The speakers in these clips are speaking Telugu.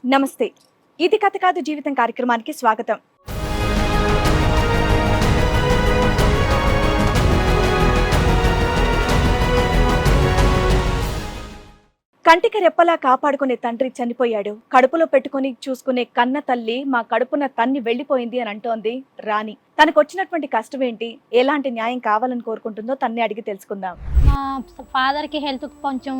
నమస్తే. ఇది కథ కాదు జీవితం కార్యక్రమానికి స్వాగతం. కంటికి రెప్పలా కాపాడుకునే తండ్రి చనిపోయాడు. కడుపులో పెట్టుకుని చూసుకునే కన్న తల్లి మా కడుపున తన్ని వెళ్లిపోయింది అని అంటోంది రాణి. తనకొచ్చినటువంటి కష్టం ఏంటి, ఎలాంటి న్యాయం కావాలని కోరుకుంటుందో తన్నే అడిగి తెలుసుకుందాం. మా ఫాదర్కి హెల్త్ కొంచెం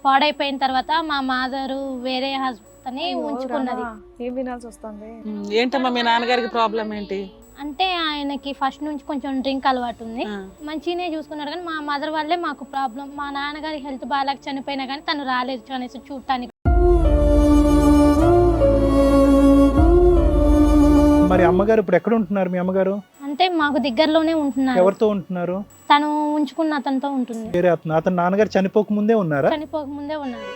పాడైపోయిన తర్వాత మా మాదరు వేరే హస్బెండ్ని ఉంచుకున్నది. ఏం వినాల్సి వస్తుంది? ఏంటమ్మా మీ నాన్నగారికి ప్రాబ్లం ఏంటి? అంటే ఆయనకి ఫస్ట్ నుంచి కొంచెం డ్రింక్ అలవాటు ఉంది. మంచిగానే చూసుకున్నాడు కానీ మా మదర్ వల్లే మాకు ప్రాబ్లం. మా నాన్నగారి హెల్త్ బాగాలేక చనిపోయినా కానీ తను రాలేదు అనేసి చూడటానికి. మరి అమ్మగారు ఇప్పుడు ఎక్కడ ఉంటున్నారు? మీ అమ్మగారు అంటే మాకు దగ్గరలోనే ఉంటున్నారు. ఎవరితో ఉంటున్నారు? తను ఉంచుకున్న అతనితో ఉంటుంది. వేరే అతను నాన్నగారు చనిపోక ముందే ఉన్నారా? చనిపోక ముందే ఉన్నారు.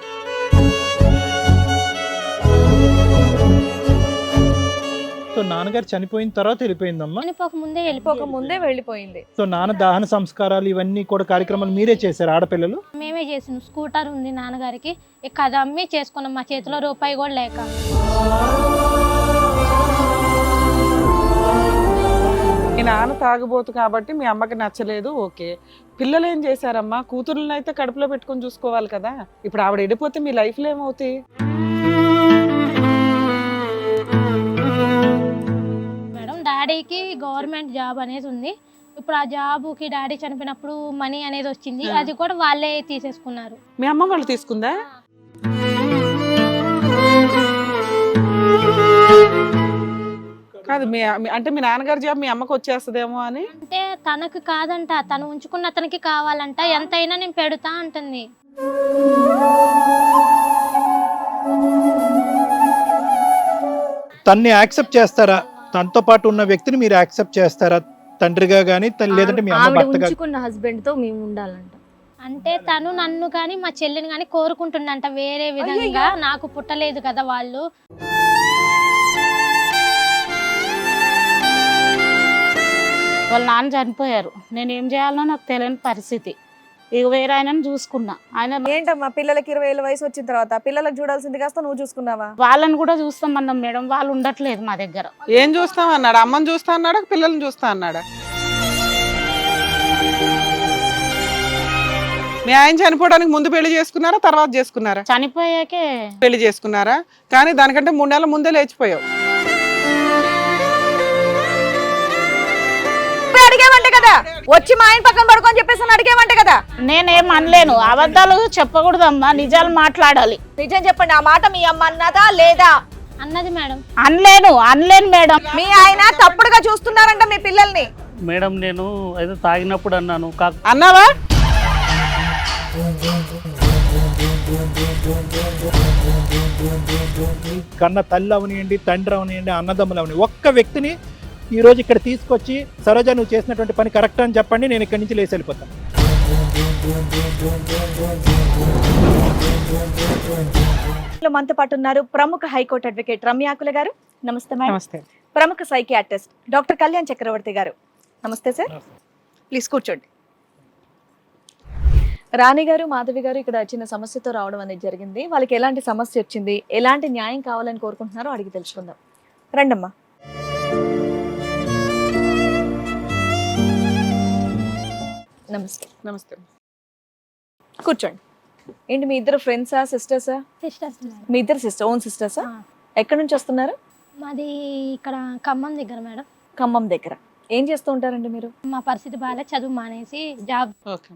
సో నాన్నగారు చనిపోయిన తర్వాత వెళ్ళిపోయిందమ్మా? చనిపోక ముందే వెళ్ళిపోయింది. సో నాన్న దహన సంస్కారాలు ఇవన్నీ కూడా కార్యక్రమాలు మీరే చేశారు? ఆడపిల్లలు మేమే చేసినాం. స్కూటర్ ఉంది నాన్నగారికి, ఇక అది అమ్మి చేసుకున్నాం. మా చేతిలో రూపాయి కూడా లేక. మీ నాన్న తాగుబోతు కాబట్టి మీ అమ్మకి నచ్చలేదు, ఓకే. పిల్లలు ఏం చేశారమ్మా? కూతుర్లను అయితే కడుపులో పెట్టుకొని చూసుకోవాలి కదా. ఇప్పుడు ఆవిడ వెళ్ళిపోతే మీ లైఫ్లో ఏమవుతాయి? మేడం, డాడీకి గవర్నమెంట్ జాబ్ అనేది ఉంది. ఇప్పుడు ఆ జాబుకి డాడీ చనిపోయినప్పుడు మనీ అనేది వచ్చింది, అది కూడా వాళ్ళే తీసేసుకున్నారు. మీ అమ్మ వాళ్ళు తీసుకుందా? కాదు అంటే మీ నాన్నగారి జాబ్ మీ అమ్మకి వచ్చేస్తుందేమో అని. అంటే తనకు కాదంట, తను ఉంచుకున్న అతనికి కావాలంట. ఎంతైనా నేను పెడతా అంటుంది. తన్ని యాక్సెప్ట్ చేస్తారా? తనతో పాటు ఉన్న వ్యక్తిని మీరు యాక్సెప్ట్ చేస్తారా తండ్రిగా గానీ, లేదంటే మీ అమ్మ భర్తగా? ఉంచుకున్న హస్బెండ్ తో మేము ఉండాలంట. అంటే తను నన్ను కానీ మా చెల్లిని కానీ కోరుకుంటుండంట వేరే విధంగా. నాకు పుట్టలేదు కదా వాళ్ళు. వాళ్ళ నాన్న చనిపోయారు. నేను ఏం చేయాలనో నాకు తెలియని పరిస్థితి. ఇక వేరే ఆయనను చూసుకున్నా. ఆయన ఏంటమ్మా, పిల్లలకి 20 ఏళ్ళ వయసు వచ్చిన తర్వాత పిల్లలకు చూడాల్సింది కాస్త నువ్వు చూసుకున్నావా? వాళ్ళని కూడా చూస్తామన్నాం మేడం, వాళ్ళు ఉండట్లేదు మా దగ్గర. ఏం చూస్తాం అన్నాడు? అమ్మని చూస్తా అన్నాడా, పిల్లల్ని చూస్తా అన్నాడా? మీ ఆయన చనిపోవడానికి ముందు పెళ్లి చేసుకున్నారా, తర్వాత చేసుకున్నారా? చనిపోయాకే పెళ్లి చేసుకున్నారా? కానీ దానికంటే 3 నెలల ముందే లేచిపోయావు. అడిగేవంటే కదా, వచ్చి మా ఆయన పక్కన పడుకొని చెప్పేసి అడిగేవంటే కదా. నేనేం అనలేను, అబద్ధాలు చెప్పకూడదమ్మా, నిజాలు మాట్లాడాలి. నిజం చెప్పండి, ఆ మాట మీ అమ్మ అన్నదా లేదా? అన్నది మేడం. అనలేను మేడం. మీ ఆయన తప్పుడుగా చూస్తున్నారంట మీ పిల్లల్ని. మేడం, నేను అయితే తాగినప్పుడు అన్నాను. అన్నావా? కన్న తల్లి అవనియండి, తండ్రి అవనియండి, అన్నదమ్ములు అవని ఒక్క వ్యక్తిని ఈ రోజు ఇక్కడ తీసుకొచ్చి, సరోజ నువ్వు చేసినటువంటి పని కరెక్ట్ అని చెప్పండి, నేను ఇక్కడి నుంచి లేచి వెళ్ళిపోతాను. మనతో పాటు ఉన్నారు ప్రముఖ హైకోర్టు అడ్వకేట్ రమ్యాకుల గారు. నమస్తే మేడం. నమస్తే. ప్రముఖ సైకియాట్రిస్ట్ డాక్టర్ కళ్యాణ్ చక్రవర్తి గారు. నమస్తే సార్, ప్లీజ్ కూర్చోండి. రాణి గారు, మాధవి గారు ఇక్కడ చిన్న సమస్యతో రావడం అనేది జరిగింది. వాళ్ళకి ఎలాంటి సమస్య వచ్చింది, ఎలాంటి న్యాయం కావాలని కోరుకుంటున్నారో అడిగి తెలుసుకుందాం. రండమ్మా. నమస్తే. నమస్తే. కూర్చోండి. ఏంటి మీ ఇద్దరు ఫ్రెండ్సా, సిస్టర్సా? సిస్టర్స్. మీ ఇద్దరు ఓన్ సిస్టర్సా? ఎక్కడి నుంచి వస్తున్నారు? మాది ఇక్కడ ఖమ్మం దగ్గర మేడం. ఖమ్మం దగ్గర. ఏం చేస్తూ ఉంటారండి మీరు? మా పరిస్థితి బాగా, చదువు మానేసి జాబ్,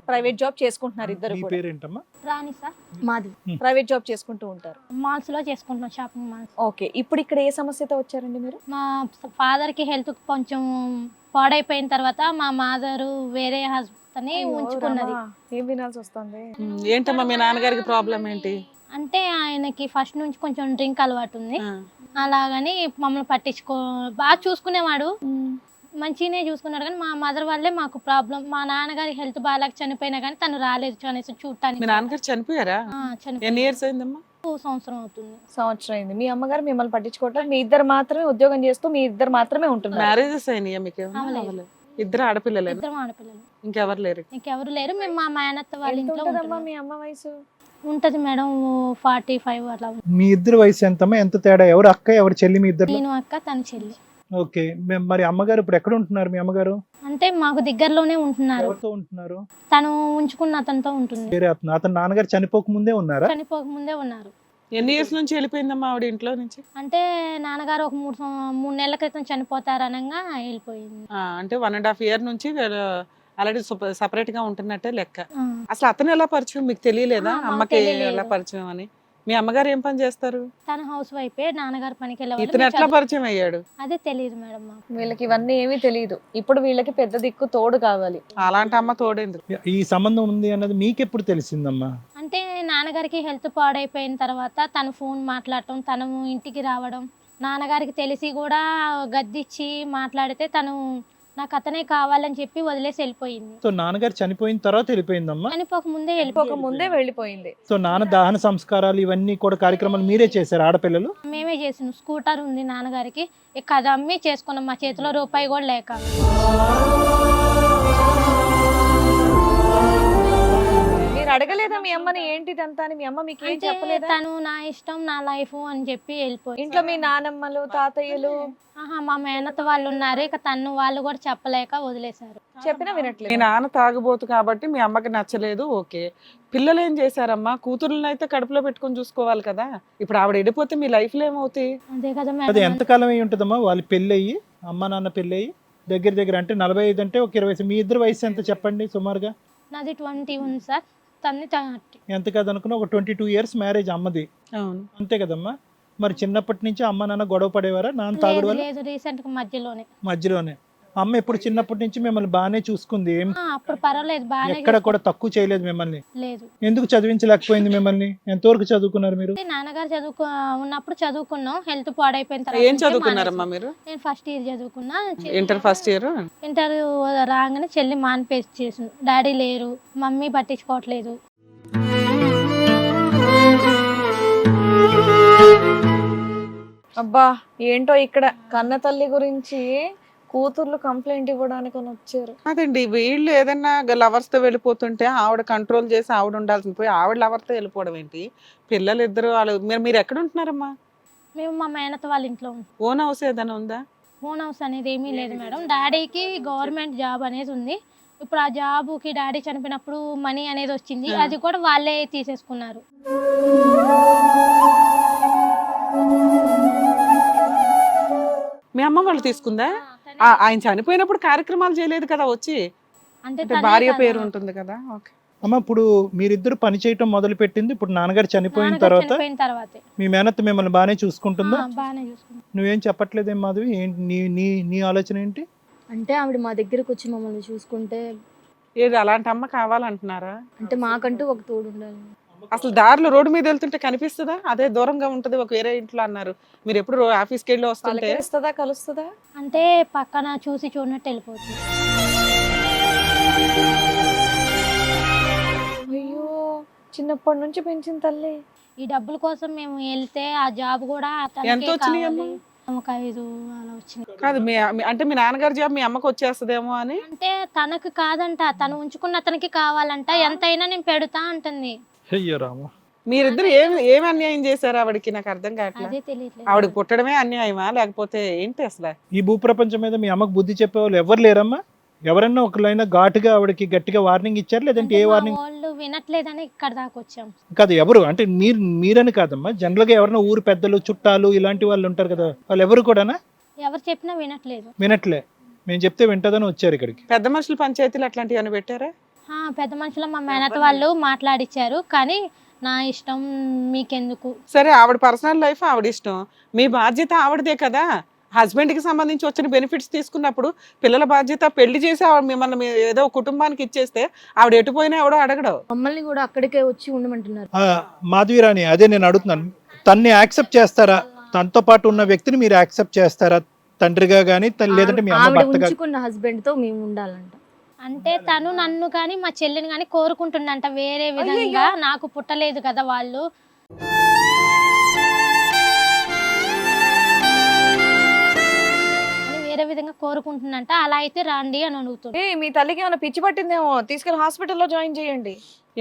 ప్రైవేట్ జాబ్ చేసుకుంటున్నారు ఇద్దరు మీ కూడా. పేరేంటమ్మా? రాని సార్. మాది ప్రైవేట్ జాబ్ చేసుకుంటూ ఉంటారు. మాల్స్ లో చేసుకుంటున్నాం, షాపింగ్ మాల్స్. ఓకే, ఇప్పుడు ఇక్కడ ఏ సమస్యతో వచ్చారండి మీరు? మా ఫాదర్కి హెల్త్ కొంచెం పాడైపోయిన తర్వాత మా మాదరు వేరే హస్బెండ్ని ఉంచుకున్నది. ఏం వినాల్సి వస్తుంది? ఏంటమ్మా మీ నాన్నగారికి ప్రాబ్లం ఏంటి? అంటే ఆయనకి ఫస్ట్ నుంచి కొంచెం డ్రింక్ అలవాటు ఉంది. అలాగని మమ్మల్ని పట్టించుకో, బాగా చూసుకునేవాడు, మంచిగానే చూసుకున్నాడు కానీ మా మదర్ వల్లే మాకు ప్రాబ్లం. మా నాన్నగారి హెల్త్ బాగాలేక చనిపోయినా కానీ తను రాలేదు అనేసి చూడటానికి. మీ నాన్నగారు చనిపోయారా? ఎన్ని ఇయర్స్ అయిందమ్మా? 2 సంవత్సరం అవుతుంది. సంవత్సరం అయింది. మీ అమ్మగారు మిమ్మల్ని పట్టించుకోవట్లేదు. మీ ఇద్దరు మాత్రమే ఉద్యోగం చేస్తూ మీ ఇద్దరు మాత్రమే ఉంటున్నారు. మ్యారేజెస్ అయినాయా మీకు? ఇద్దరు ఆడపిల్లలు? ఇద్దరం ఆడపిల్లలు. ఇంకెవరు లేరు? ఇంకెవరు లేరు. మేము మా మేనత్త వాళ్ళ ఇంట్లో ఉంటున్నాం. మీ అమ్మ వయసు ఉంటది మేడం 45 అట్లా ఉంది. మీ ఇద్దరు వయసు ఎంతమ్మా? ఎంత తేడా? ఎవరు అక్క ఎవరు చెల్లి మీ ఇద్దరు? నేను అక్క తన చెల్లి. ఓకే. మరి అమ్మగారు ఇప్పుడు ఎక్కడ ఉంటున్నారు? మీ అమ్మగారు అంటే మాకు దగ్గరలోనే ఉంటున్నారు. ఎవరితో ఉంటున్నారు? తను ఉంచుకున్న అతనితో ఉంటుంది. వేరే అతను నాన్నగారు చనిపోక ముందే ఉన్నారా? చనిపోక ముందే ఉన్నారు. ఎన్ని ఇయర్స్ నుంచి వెళ్ళిపోయిందమ్మా ఆవిడ ఇంట్లో నుంచి? అంటే నాన్నగారు ఒక 3 నెలల క్రితం చనిపోతారనగా వెళ్ళిపోయింది. అంటే 1.5 year నుంచి ఆల్రెడీ సపరేట్ గా ఉంటున్నట్టే లెక్క. ఆ. అసలు అతను ఎలా పరిచయం మీకు తెలియలేదా? మాకు అమ్మకి తెలియలేదు. ఎలా పరిచయం అని? మీ అమ్మగారు ఏం పని చేస్తారు? తన హౌస్ వైఫే, నాన్నగారు పనికి ఇతను వెళ్ళేవాళ్ళు. ఎట్లా పరిచయం అయ్యాడు? అదే తెలియదు మేడం మాకు. వీళ్ళకి ఇవన్నీ ఏమీ తెలియదు. ఇప్పుడు వీళ్ళకి పెద్ద దిక్కు తోడు కావాలి. అలాంటి అమ్మ తోడేందుకు? ఈ సంబంధం ఉంది అన్నది మీకెప్పుడు తెలిసిందమ్మా? అంటే నాన్నగారికి హెల్త్ పాడైపోయిన తర్వాత తను ఫోన్ మాట్లాడటం, తను ఇంటికి రావడం, నాన్నగారికి తెలిసి కూడా గద్దిచ్చి మాట్లాడితే తను నాకు అతనే కావాలని చెప్పి వదిలేసి వెళ్ళిపోయింది. సో నాన్నగారు చనిపోయిన తర్వాత వెళ్ళిపోయిందమ్మా? చనిపోక ముందే వెళ్ళిపోక ముందే వెళ్ళిపోయింది. సో నాన్న దహన సంస్కారాలు ఇవన్నీ కూడా కార్యక్రమాలు మీరే చేశారు ఆడపిల్లలు? మేమే చేసినాం. స్కూటర్ ఉంది నాన్నగారికి, ఇక అది అమ్మి చేసుకున్నాం. మా చేతిలో రూపాయి కూడా లేక. మీరు అడగలేదా మీ అమ్మని ఏంటిదంతా అని? మీ అమ్మ మీకు ఏం అంటే చెప్పలేదా? తను నా ఇష్టం నా లైఫ్ అని చెప్పి వెళ్ళిపోయింది. ఇంట్లో మీ నానమ్మలు తాతయ్యలు మా మేనత్త వాళ్ళు ఉన్నారు, ఇక తను వాళ్ళు కూడా చెప్పలేక వదిలేశారు. చెప్పినా మీ వినట్లేదు. నాన్న తాగుబోతు కాబట్టి మీ అమ్మకి నచ్చలేదు, ఓకే. పిల్లలు ఏం చేశారమ్మా? కూతురులను అయితే కడుపులో పెట్టుకొని చూసుకోవాలి కదా. ఇప్పుడు ఆవిడ వెళ్ళిపోతే మీ లైఫ్ లో ఏమవుతాయి? అదే కదా అది మేడం. ఎంతకాలం అయి ఉంటుందమ్మా వాళ్ళు పెళ్ళి అయ్యి? అమ్మ నాన్న పెళ్ళి అయ్యి దగ్గర అంటే 45 అంటే ఒక 20. మీ ఇద్దరు వయసు ఎంత చెప్పండి సుమారుగా? నాది 20 ఉంది సార్, తన్ని 30. ఎంత కాదనుకున్నా ఒక 22 years మ్యారేజ్ అమ్మది, అవును. అంతే కదమ్మా? మరి చిన్నప్పటి నుంచి అమ్మ నాన్న గొడవ పడేవారా? నాన్న లేదు తాగుడు వల్ల? లేదు, రీసెంట్ గా మధ్యలోనే. మధ్యలోనే. అమ్మ ఎప్పుడు చిన్నప్పటి నుంచి మిమ్మల్ని బాగానే చూసుకుంది, ఏం అప్పుడు పర్వాలేదు, బాగానే ఎక్కడ కూడా తక్కువ చేయలేదు మిమ్మల్ని. లేదు. ఎందుకు చదివించలేకపోయింది మిమ్మల్ని? ఎంతవరకు చదువుకున్నారు మీరు? అంటే నాన్నగారు ఉన్నప్పుడు చదువుకున్నాం, హెల్త్ పాడైపోయిన ఏం తర్వాత చదువుకున్నారమ్మా మీరు? నేను ఫస్ట్ ఇయర్ చదువుకున్నా. Inter first year. ఇంటర్ రాగానే చెల్లి మానిపేసి చేసింది. డాడీ లేరు, మమ్మీ పట్టించుకోవట్లేదు. అబ్బా ఏంటో ఇక్కడ కన్న తల్లి గురించి కూతుర్లు కంప్లైంట్ ఇవ్వడానికి అని వచ్చారు. అదండి, వీళ్ళు ఏదన్నా లవర్స్ తో వెళ్ళిపోతుంటే ఆవిడ కంట్రోల్ చేసి ఆవిడ ఉండాల్సింది పోయి ఆవిడ లవర్ తో వెళ్ళిపోవడం ఏంటి? పిల్లలు ఇద్దరు వాళ్ళు మీరు ఎక్కడ ఉంటున్నారమ్మా? మేము మా మేనత్త వాళ్ళ ఇంట్లో ఉంటాం. ఓన్ హౌస్ ఏదైనా ఉందా? ఓన్ హౌస్ అనేది ఏమీ లేదు మేడం. డాడీకి గవర్నమెంట్ జాబ్ అనేది ఉంది. ఇప్పుడు ఆ జాబుకి డాడీ చనిపోయినప్పుడు మనీ అనేది వచ్చింది, అది కూడా వాళ్ళే తీసేసుకున్నారు. మీ అమ్మ వాళ్ళు తీసుకుందా? ఆయన చనిపోయినప్పుడు కార్యక్రమాలు చేయలేదు కదా వచ్చి? అంటే అంటే భార్య పేరు ఉంటుంది కదా. ఓకే అమ్మ, ఇప్పుడు మీరిద్దరు పని చేయటం మొదలు పెట్టింది ఇప్పుడు నాన్నగారు చనిపోయిన తర్వాత. తర్వాతే మీ మేనత్త మిమ్మల్ని బాగానే చూసుకుంటుందా? బాగానే చూసుకుంటాం. నువ్వేం చెప్పట్లేదేం మాధవి? ఏంటి నీ ఆలోచన ఏంటి? అంటే ఆవిడ మా దగ్గరకు వచ్చి మమ్మల్ని చూసుకుంటే, ఏది అలాంటి అమ్మ కావాలంటున్నారా? అంటే మాకంటూ ఒక తోడు ఉండాలి. అసలు దారిలో రోడ్డు మీద వెళ్తుంటే కనిపిస్తుందా? అదే దూరంగా ఉంటది ఒక వేరే ఇంట్లో అన్నారు. మీరు ఎప్పుడు ఆఫీస్కి వెళ్ళి వస్తుంటే పలకరిస్తుందా, కలుస్తుందా? అంటే పక్కన చూసి చూడనట్టు వెళ్ళిపోతుంది. అయ్యో, చిన్నప్పటి నుంచి పెంచిన తల్లి. ఈ డబ్బుల కోసం మేము వెళ్తే ఆ జాబ్ కూడా ఎంత వచ్చినాయి అమ్మా? ఒక 5 అలా వచ్చినాయి. కాదు అంటే మీ నాన్నగారి జాబ్ మీ అమ్మకి వచ్చేస్తుందేమో అని. అంటే తనకు కాదంట, తను ఉంచుకున్న అతనికి కావాలంట. ఎంతైనా నేను పెడతా అంటుంది. అయ్యో రామ, మీరిద్దరు ఏమి అన్యాయం చేశారు ఆవిడకి? నాకు అర్థం కావట్లేదు. అదే తెలియట్లేదు. ఆవిడకి పుట్టడమే అన్యాయమా లేకపోతే ఏంటి అసలు? ఈ భూప్రపంచం మీద మీ అమ్మకు బుద్ధి చెప్పేవాళ్ళు ఎవరు లేరమ్మా? ఎవరన్నా ఒకళ్ళైనా ఘాటుగా ఆవిడకి గట్టిగా వార్నింగ్ ఇచ్చారు? లేదంటే ఏ వార్నింగ్? వాళ్ళు వినట్లేదని ఇక్కడ దాకా వచ్చాం. కాదు, ఎవరు అంటే మీరని కాదమ్మా, జనరల్ గా ఎవరైనా ఊరు పెద్దలు చుట్టాలు ఇలాంటి వాళ్ళు ఉంటారు కదా, వాళ్ళు ఎవరు కూడానా? ఎవరు చెప్పినా వినట్లేదు. వినట్లే. మేము చెప్తే వింటదని వచ్చారు ఇక్కడికి. పెద్ద మనుషుల పంచాయతీలు అట్లాంటివి అని పెట్టారా? పెద్ద మనుషులు మా మేనత్త వాళ్ళు మాట్లాడిచ్చారు, కానీ నా ఇష్టం మీకెందుకు. సరే, ఆవిడ పర్సనల్ లైఫ్ ఆవిడ ఇష్టం, మీ బాధ్యత ఆవిడదే కదా. హస్బెండ్ కి సంబంధించి వచ్చిన బెనిఫిట్స్ తీసుకున్నప్పుడు పిల్లల బాధ్యత పెళ్లి చేసి ఆవిడ మిమ్మల్ని ఏదో కుటుంబానికి ఇచ్చేస్తే ఆవిడ ఎటుపోయినా ఎవడో అడగడు. మమ్మల్ని కూడా అక్కడికే వచ్చి ఉండమంటున్నారు. మాధవిరాణి, అదే నేను అడుగుతున్నాను, తన్ని యాక్సెప్ట్ చేస్తారా? తనతో పాటు ఉన్న వ్యక్తిని మీరు యాక్సెప్ట్ చేస్తారా తండ్రిగా గానీ, లేదంటే మీ అమ్మ ఆవిడ భర్తగా? ఉంచుకున్న హస్బెండ్ తో మేము ఉండాలంట. అంటే తను నన్ను కానీ మా చెల్లిని కానీ కోరుకుంటుండంట వేరే విధంగా. నాకు పుట్టలేదు కదా వాళ్ళు. వేరే విధంగా కోరుకుంటుందంట. అలా అయితే రండి అని అడుగుతుంది. మీ తల్లికి ఏమైనా పిచ్చి పట్టిందేమో, తీసుకెళ్లి హాస్పిటల్లో జాయిన్ చేయండి.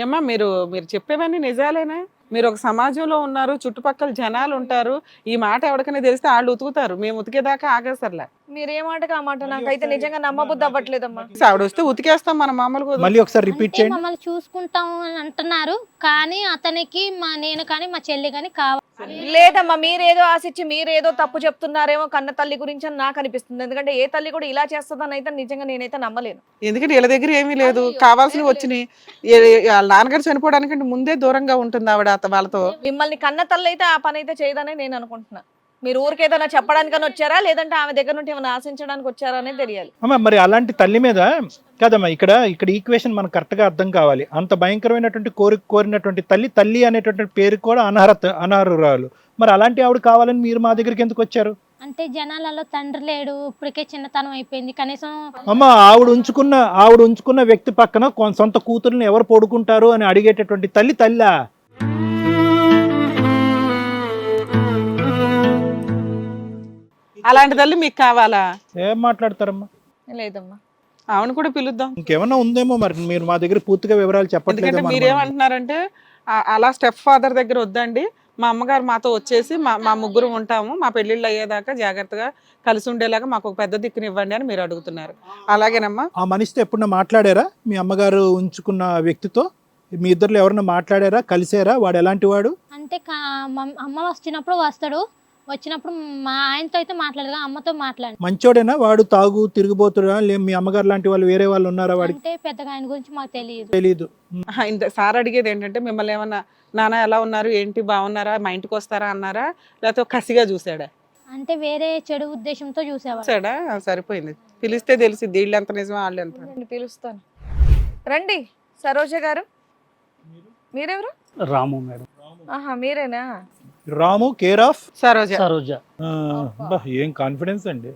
ఏమ్మా మీరు చెప్పేవన్నీ నిజాలేనా? మీరు ఒక సమాజంలో ఉన్నారు, చుట్టుపక్కల జనాలు ఉంటారు, ఈ మాట ఎవరికైనా తెలిస్తే వాళ్ళు ఉతుకుతారు, మేము ఉతికేదాకా ఆగేసర్లే. మీరే మాటగా ఆ మాట, నాకైతే నిజంగా నమ్మబుద్ధి అవ్వట్లేదమ్మా. ఆవిడ వస్తే ఉతికేస్తాం మనం మామూలుగా. మళ్ళీ ఒకసారి రిపీట్ అంటే చేయండి. మమ్మల్ని చూసుకుంటాం అని అంటున్నారు, కానీ అతనికి నేను కానీ మా చెల్లి కానీ కావాలి. లేదమ్మా, మీరేదో ఆశించి మీరేదో తప్పు చెప్తున్నారేమో కన్న తల్లి గురించి అని నాకు అనిపిస్తుంది. ఎందుకంటే ఏ తల్లి కూడా ఇలా చేస్తుందని అయితే నిజంగా నేనైతే నమ్మలేను. ఎందుకంటే వీళ్ళ దగ్గర ఏమీ లేదు, కావాల్సినవి వచ్చినాయి. వాళ్ళ నాన్నగారు చనిపోవడానికంటే ముందే దూరంగా ఉంటుంది ఆవిడ వాళ్ళతో. మిమ్మల్ని కన్న తల్లి అయితే ఆ పని అయితే చేయదని నేను అనుకుంటున్నా. మీరు ఊరికేదైనా చెప్పడానికని వచ్చారా, లేదంటే ఆమె దగ్గర నుండి ఏమైనా ఆశించడానికి వచ్చారా అనేది తెలియాలి. అమ్మ మరి అలాంటి తల్లి మీద కదమ్మా ఇక్కడ ఈక్వేషన్ మనకు కరెక్ట్గా అర్థం కావాలి. అంత భయంకరమైనటువంటి కోరినటువంటి తల్లి అనేటువంటి పేరు కూడా అనర్హురాలు. మరి అలాంటి ఆవిడ కావాలని మీరు మా దగ్గరికి ఎందుకు వచ్చారు? అంటే జనాలలో తండ్రి లేడు, ఇప్పటికే చిన్నతనం అయిపోయింది, కనీసం అమ్మ ఆవిడ ఉంచుకున్న వ్యక్తి పక్కన సొంత కూతుర్ని ఎవరు పడుకుంటారు అని అడిగేటటువంటి తల్లా? అలాంటి తల్లి మీకు కావాలా? ఏం మాట్లాడతారమ్మా? లేదమ్మా. ఆవిడ కూడా పిలుద్దాం. ఇంకేమన్నా ఉందేమో మరి, మీరు మా దగ్గర పూర్తిగా వివరాలు ఎందుకంటే చెప్పట్లేదు. మీరేమంటున్నారంటే అలా స్టెప్ ఫాదర్ దగ్గర వద్దండి, మా అమ్మగారు మాతో వచ్చేసి మా ముగ్గురు ఉంటాము, మా పెళ్ళిళ్ళు అయ్యేదాకా జాగ్రత్తగా కలిసి ఉండేలాగా మాకు ఒక పెద్ద దిక్కునివ్వండి అని మీరు అడుగుతున్నారు. అలాగేనమ్మా. ఆ మనిషితో ఎప్పుడన్నా మాట్లాడారా? మీ అమ్మగారు ఉంచుకున్న వ్యక్తితో మీ ఇద్దరు ఎవరన్నా మాట్లాడారా, కలిసారా? వాడు ఎలాంటి వాడు? అంటే అమ్మ వచ్చినప్పుడు వస్తాడు, వచ్చినప్పుడు మా ఆయనతో అయితే మాట్లాడదు, అమ్మతో మాట్లాడు. మంచోడేనా వాడు? తాగు తిరిగిపోతుడా? మీ అమ్మగారు లాంటి వాళ్ళు వేరే వాళ్ళు ఉన్నారా వాడికి? అంటే పెద్దగా ఆయన గురించి మాకు తెలీదు. సార్ అడిగేది ఏంటంటే మిమ్మల్ని ఏమన్నా నాన్న ఎలా ఉన్నారు, ఏంటి, బాగున్నారా, మా ఇంటికి వస్తారా అన్నారా, లేకపోతే కసిగా చూసాడా? అంటే వేరే చెడు ఉద్దేశంతో చూసేవాడు. చూసాడా? సరిపోయింది, పిలిస్తే తెలిసింది వీళ్ళు ఎంత నిజమో వాళ్ళు ఎంత. పిలుస్తాను, రండి. సరోజ గారు, మీరెవరు? రాము మేడం. ఆహా, మీరేనా? రాము కేర్ ఆఫ్ సరోజ. సరోజ. ఏం కాన్ఫిడెన్స్ అండి.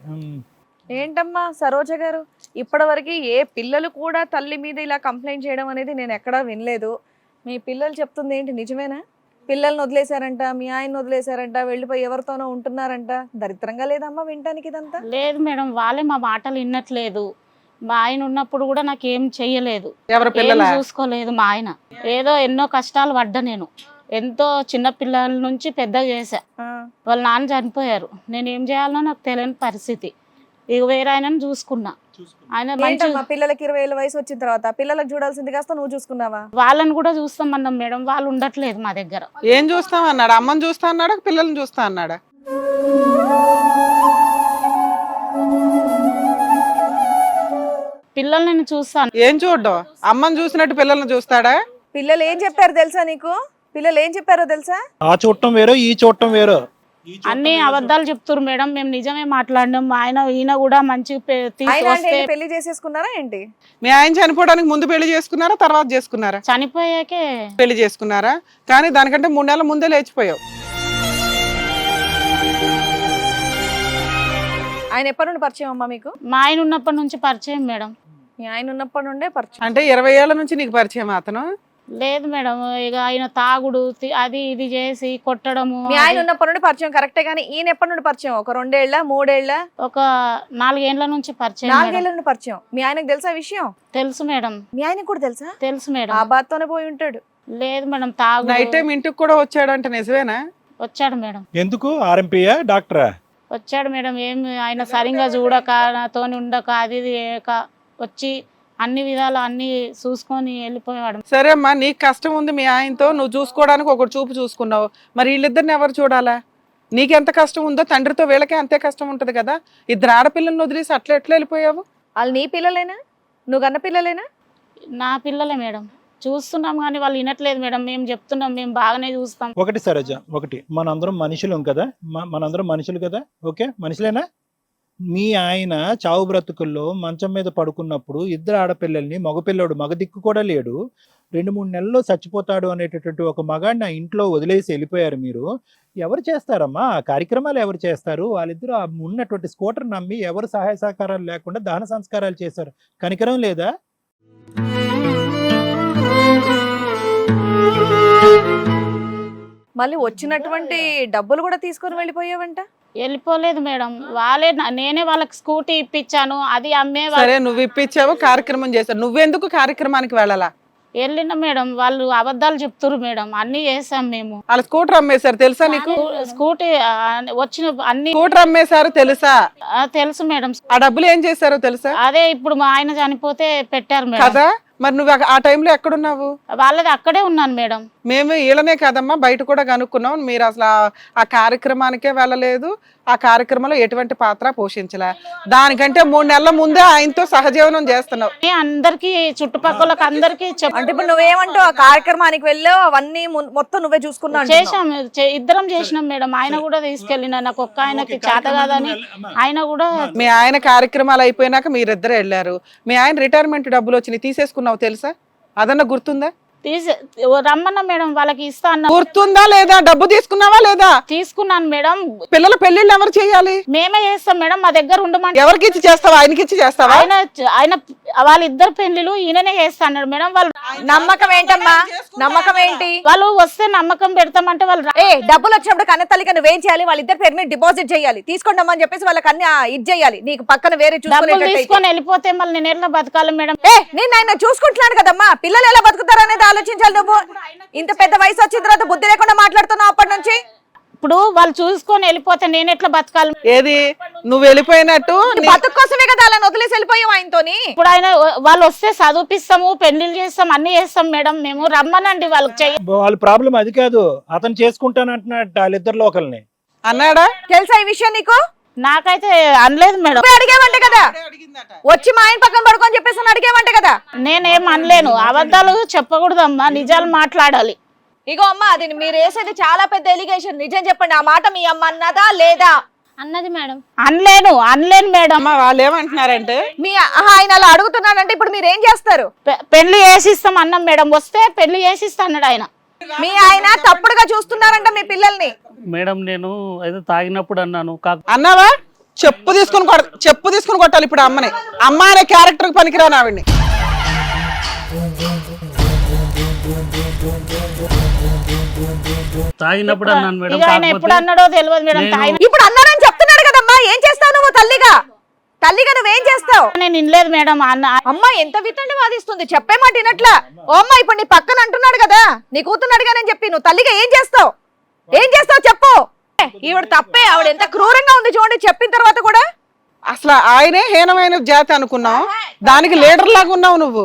ఏంటమ్మా సరోజ గారు, ఇప్పటివరకు ఏ పిల్లలు కూడా తల్లి మీద ఇలా కంప్లైంట్ చేయడం అనేది నేను ఎక్కడా వినలేదు. మీ పిల్లలు చెప్తుంది ఏంటి, నిజమేనా? పిల్లల్ని వదిలేశారంట, మీ ఆయన వదిలేశారంట, వెళ్ళిపోయి ఎవరితోనో ఉంటున్నారంట. దరిద్రంగా లేదమ్మా వినటానికి ఇదంతా? లేదు మేడం, వాళ్ళే మా మాటలు వినట్లేదు. మా ఆయన ఉన్నప్పుడు కూడా నాకు ఏం చెయ్యలేదు, ఎవరి పిల్లల చూసుకోలేదు. మా ఆయన ఏదో ఎన్నో కష్టాలు పడ్డా, నేను ఎంతో చిన్న పిల్లల నుంచి పెద్దగా చేశా. వాళ్ళ నాన్న చనిపోయారు, నేను ఏం చేయాలనో నాకు తెలియని పరిస్థితి. ఇక వేరే ఆయనను చూసుకున్నా. ఆయన పిల్లలకి 20 ఏళ్ళ వయసు వచ్చిన తర్వాత పిల్లలకు చూడాల్సింది కాస్త నువ్వు చూసుకున్నావా? వాళ్ళని కూడా చూస్తామన్నాం మేడం, వాళ్ళు ఉండట్లేదు మా దగ్గర. ఏం చూస్తాం అన్నాడు? అమ్మని చూస్తా అన్నాడా, పిల్లల్ని చూస్తా అన్నాడా? పిల్లల్ని నేను చూస్తాను. ఏం చూడ్డం? అమ్మని చూసినట్టు పిల్లల్ని చూస్తాడా? పిల్లలు ఏం చెప్పారు తెలుసా నీకు? పిల్లలు ఏం చెప్పారో తెలుసా? ఆ చూడటం వేరో ఈ చూడటం వేరో. అన్ని అబద్ధాలు చెప్తున్నారు మేడం, మేము నిజమే మాట్లాడినాం. ఈయన కూడా మంచి పెళ్లి చేసేసుకున్నారా ఏంటి? మీ ఆయన చనిపోవడానికి ముందు పెళ్లి చేసుకున్నారా, తర్వాత చేసుకున్నారా? చనిపోయాకే పెళ్లి చేసుకున్నారా, కానీ దానికంటే 3 నెలల ముందే లేచిపోయావు. ఆయన ఎప్పటి నుండి పరిచయం అమ్మా మీకు? మా ఆయన ఉన్నప్పటి నుంచి పరిచయం మేడం. మీ ఆయన ఉన్నప్పటి నుండే పరిచయం అంటే 20 ఏళ్ల నుంచి నీకు పరిచయం అతను? లేదు మేడం, ఇక ఆయన తాగుడు అది ఇది చేసి కొట్టడము. మీ ఆయన ఉన్నప్పటి నుండి పరిచయం కరెక్టే, కానీ ఈయన ఎప్పటి నుండి పరిచయం? ఒక 2 ఏళ్ళ 3 ఏళ్ళ? ఒక 4 ఏళ్ల నుంచి పరిచయం. 4 ఏళ్ల నుండి పరిచయం. మీ ఆయనకు తెలుసా విషయం? తెలుసు మేడం. మీ ఆయనకు కూడా తెలుసా? తెలుసు మేడం. ఆ బాధతోనే పోయి ఉంటాడు. లేదు మేడం, తాగు. నైట్ టైం ఇంటికి కూడా వచ్చాడంట, నిజమేనా? వచ్చాడు మేడం. ఎందుకు? ఆర్ఎంపీయా, డాక్టరా? వచ్చాడు మేడం. ఏం ఆయన సరిగా చూడక, నాతో ఉండక, అది వచ్చి అన్ని విధాలు అన్ని చూసుకొని వెళ్ళిపోయాడు. సరే అమ్మా, నీకు కష్టం ఉంది మీ ఆయనతో, నువ్వు చూసుకోవడానికి ఒకటి చూపు చూసుకున్నావు, మరి వీళ్ళిద్దరిని ఎవరు చూడాలా? నీకెంత కష్టం ఉందో తండ్రితో వీళ్ళకే అంతే కష్టం ఉంటది కదా. 2 ఆడపిల్లలను వదిలేసి అట్లా ఎట్లా వెళ్ళిపోయావు? వాళ్ళు నీ పిల్లలేనా? నువ్వు కన్న పిల్లలేనా? నా పిల్లలే మేడం. చూస్తున్నాం కానీ వాళ్ళు వినట్లేదు మేడం. మేము చెప్తున్నాం, మేము బాగానే చూస్తాం. ఒకటి సరోజ, ఒకటి మనందరం మనుషులం కదా, మనందరం మనుషులు కదా, ఓకే మనుషులేనా? మీ ఆయన చావు బ్రతుకుల్లో మంచం మీద పడుకున్నప్పుడు 2 ఆడపిల్లల్ని, మగపిల్లడు మగ దిక్కు కూడా లేడు, 2-3 నెలల్లో చచ్చిపోతాడు అనేటటువంటి ఒక మగాడిని ఆ ఇంట్లో వదిలేసి వెళ్ళిపోయారు మీరు. ఎవరు చేస్తారమ్మా ఆ కార్యక్రమాలు? ఎవరు చేస్తారు? వాళ్ళిద్దరూ ఉన్నటువంటి స్కూటర్ నమ్మి ఎవరు సహాయ సహకారాలు లేకుండా దహన సంస్కారాలు చేశారు. కనికరం లేదా? మళ్ళీ వచ్చినటువంటి డబ్బులు కూడా తీసుకొని వెళ్ళిపోయావంట. వెళ్ళిపోలేదు మేడం, నేనే వాళ్ళకి స్కూటీ ఇప్పించాను, అది అమ్మే సరే నువ్వు ఇప్పించావు, కార్యక్రమం చేశావు, నువ్వెందుకు కార్యక్రమానికి వెళ్ళాలా? వెళ్ళిన మేడం, వాళ్ళు అబద్ధాలు చెప్తున్నారు మేడం, అన్ని చేసాం మేము. వాళ్ళ స్కూటర్ అమ్మేశారు తెలుసా నీకు? స్కూటీ వచ్చిన అన్ని స్కూటర్ అమ్మేశారు తెలుసా? తెలుసు మేడం. ఆ డబ్బులు ఏం చేశారో తెలుసా? అదే ఇప్పుడు మా ఆయన చనిపోతే పెట్టారు మేడం. కదా, మరి నువ్వు ఆ టైంలో ఎక్కడున్నావు? వాళ్ళది అక్కడే ఉన్నాను మేడం. మేము వీళ్ళనే కదమ్మా, బయట కూడా కనుక్కున్నాం. మీరు అసలు ఆ కార్యక్రమానికే వెళ్ళలేదు, ఆ కార్యక్రమంలో ఎటువంటి పాత్ర పోషించలే. దానికంటే 3 నెలల ముందే ఆయనతో సహజీవనం చేస్తున్నావు. అందరికి చుట్టుపక్కలకి అందరికి అంటే ఇప్పుడు నువ్వేమంటావు, ఆ కార్యక్రమానికి వెళ్ళావు, అవన్నీ మొత్తం నువ్వే చూసుకున్నావు? చేసాం, ఇద్దరం చేసినాం మేడం. ఆయన కూడా తీసుకెళ్ళిన, నాకు ఒక్క ఆయనకి చేత కాదని ఆయన కూడా. మీ ఆయన కార్యక్రమాలు అయిపోయినాక మీరిద్దరు వెళ్ళారు. మీ ఆయన రిటైర్మెంట్ డబ్బులు వచ్చినాయి, తీసేసుకున్నావు తెలుసా? అదన్నా గుర్తుందా? రమ్మన్నా మేడం, వాళ్ళకి ఇస్తా అన్న. గుర్తుందా లేదా? డబ్బు తీసుకున్నావా లేదా? తీసుకున్నాను మేడం. పిల్లల పెళ్లిళ్ళు ఎవరు చేయాలి? మేమే చేస్తాం మేడం, మా దగ్గర ఉండమంటే. ఎవరికి ఇచ్చి చేస్తావా? ఆయనకి ఇచ్చి చేస్తావా? ఆయన వాళ్ళిద్దరు పెళ్లిలు ఈయననే చేస్తా అన్నాడు మేడం. వాళ్ళు నమ్మకం ఏంటమ్మా? నమ్మకం ఏంటి? వాళ్ళు వస్తే నమ్మకం పెడతామంటే వాళ్ళు డబ్బులు వచ్చినప్పుడు కన్న తల్లికి నువ్వేం చేయాలి? వాళ్ళిద్దరు పేరు మీద డిపాజిట్ చేయాలి, తీసుకోండి అని చెప్పేసి వాళ్ళకి అన్ని ఇది చేయాలి. నీకు పక్కన వేరే డబ్బులు తీసుకొని వెళ్ళిపోతే మళ్ళీ నేను ఎట్లా బతకాలి మేడం? నేను ఆయన చూసుకుంటున్నాను కదమ్మా, పిల్లలు ఎలా బతుకుతారు అనేది ఆలోచించాలి. నువ్వు ఇంత పెద్ద వయసు వచ్చిన తర్వాత బుద్ధి లేకుండా మాట్లాడుతున్నావు అప్పటి నుంచి. ఇప్పుడు వాళ్ళు చూసుకొని వెళ్ళిపోతే నేను ఎట్లా బతకాలి? ఏది నువ్వు వెళ్ళిపోయినట్టు బతుకు కోసమే కదా అలా వదిలేసి వెళ్ళిపోయావు ఆయనతోని. ఇప్పుడు ఆయన వాళ్ళు వస్తే చదివిపిస్తాము, పెళ్లిళ్ళు చేస్తాం, అన్ని చేస్తాం మేడం. మేము రమ్మనండి, వాళ్ళకి వాళ్ళ ప్రాబ్లం అది కాదు, అతను చేసుకుంటానంటున్నాడు వాళ్ళిద్దరు లోకల్ని అన్నాడా? తెలుసా ఈ విషయం నీకు? నాకైతే అనలేదు మేడం. అడిగేవంటే కదా, వచ్చి మా ఆయన పక్కన పడుకొని చెప్పేసి అడిగేవంటే కదా. నేనేం అనలేను, అబద్ధాలు చెప్పకూడదమ్మా, నిజాలు మాట్లాడాలి. ఇగో అమ్మ, అది మీరు వేసేది చాలా పెద్ద ఎలిగేషన్. నిజం చెప్పండి, ఆ మాట మీ అమ్మ అన్నదా లేదా? అన్నది మేడం. అనలేను మేడం. వాళ్ళు ఏమంటున్నారంటే, మీ ఆయన అలా అడుగుతున్నాడంటే ఇప్పుడు మీరు ఏం చేస్తారు? పెళ్లి చేసిస్తాం అన్నాం మేడం, వస్తే పెళ్లి చేసిస్తా అన్నాడు ఆయన. మీ ఆయన తప్పుడుగా చూస్తున్నారంట మీ పిల్లల్ని. మేడం నేను అయితే తాగినప్పుడు అన్నాను. అన్నావా? చెప్పు తీసుకుని కొట్టాలి ఇప్పుడు అమ్మని. అమ్మ అనే క్యారెక్టర్ పనికిరాను ఆవిడ్ని. తాగినప్పుడు అన్నాను మేడం. ఆయన ఎప్పుడు అన్నాడో తెలియదు మేడం. ఇప్పుడు అన్నారని చెప్తున్నాడు కదమ్మా, ఏం చేస్తావు నువ్వు? తల్లిగా నువ్వేం చేస్తావు? నేను వినలేదు మేడం. అమ్మ ఎంత వితండి వాదిస్తుంది, చెప్పే మాట వినట్లా. ఓ అమ్మ, ఇప్పుడు నీ పక్కన అంటున్నాడు కదా, నీ కూతున్నాడు అని చెప్పి నువ్వు తల్లిగా ఏం చేస్తావు చెప్పు. ఈవిడ తప్పే, ఆవిడ ఎంత క్రూరంగా ఉంది చూడండి చెప్పిన తర్వాత కూడా. అసలు ఆయనే హీనమైన జాతి అనుకున్నావు, దానికి లీడర్ లాగా ఉన్నావు నువ్వు.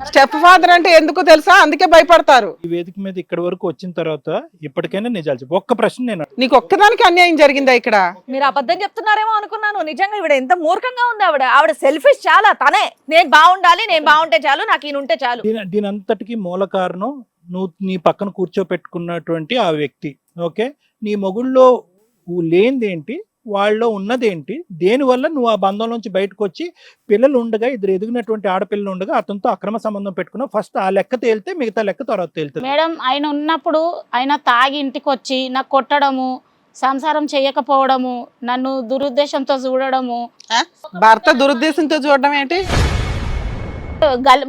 స్టెప్ ఫాదర్ అంటే ఎందుకో తెలుసా? అందుకే భయపడతారు. ఈ వేదిక మీద ఇక్కడ వరకు వచ్చిన తర్వాత ఇప్పటికైనా నిజాలు చెప్పు. ఒక్క ప్రశ్న నేను నీకు ఒక్కదానికి అన్యాయం జరిగిందా ఇక్కడ? మీరు అబద్ధం చెప్తున్నారేమో అనుకున్నాను. నిజంగా ఈవిడ ఎంత మూర్ఖంగా ఉంది. ఆవిడ సెల్ఫిష్ చాలా. తనే నేను బాగుండాలి, నేను బాగుంటే చాలు, నాకు ఈయన ఉంటే చాలు. దీని అంతటికి మూల కారణం నువ్వు నీ పక్కన కూర్చోపెట్టుకున్నటువంటి ఆ వ్యక్తి. ఓకే, నీ మొగుళ్ళో లేనిదేంటి, వాళ్ళలో ఉన్నదేంటి, దేనివల్ల నువ్వు ఆ బంధం నుంచి బయటకు వచ్చి పిల్లలు ఉండగా, ఇద్దరు ఎదిగినటువంటి ఆడపిల్లలు ఉండగా అతనితో అక్రమ సంబంధం పెట్టుకున్నావు. ఫస్ట్ ఆ లెక్క తేలితే మిగతా లెక్క తర్వాత తేలుతుంది మేడం. ఆయన ఉన్నప్పుడు ఆయన తాగి ఇంటికి వచ్చి నాకు కొట్టడము, సంసారం చేయకపోవడము, నన్ను దురుద్దేశంతో చూడడము. భర్త దురుద్దేశంతో చూడడం ఏంటి?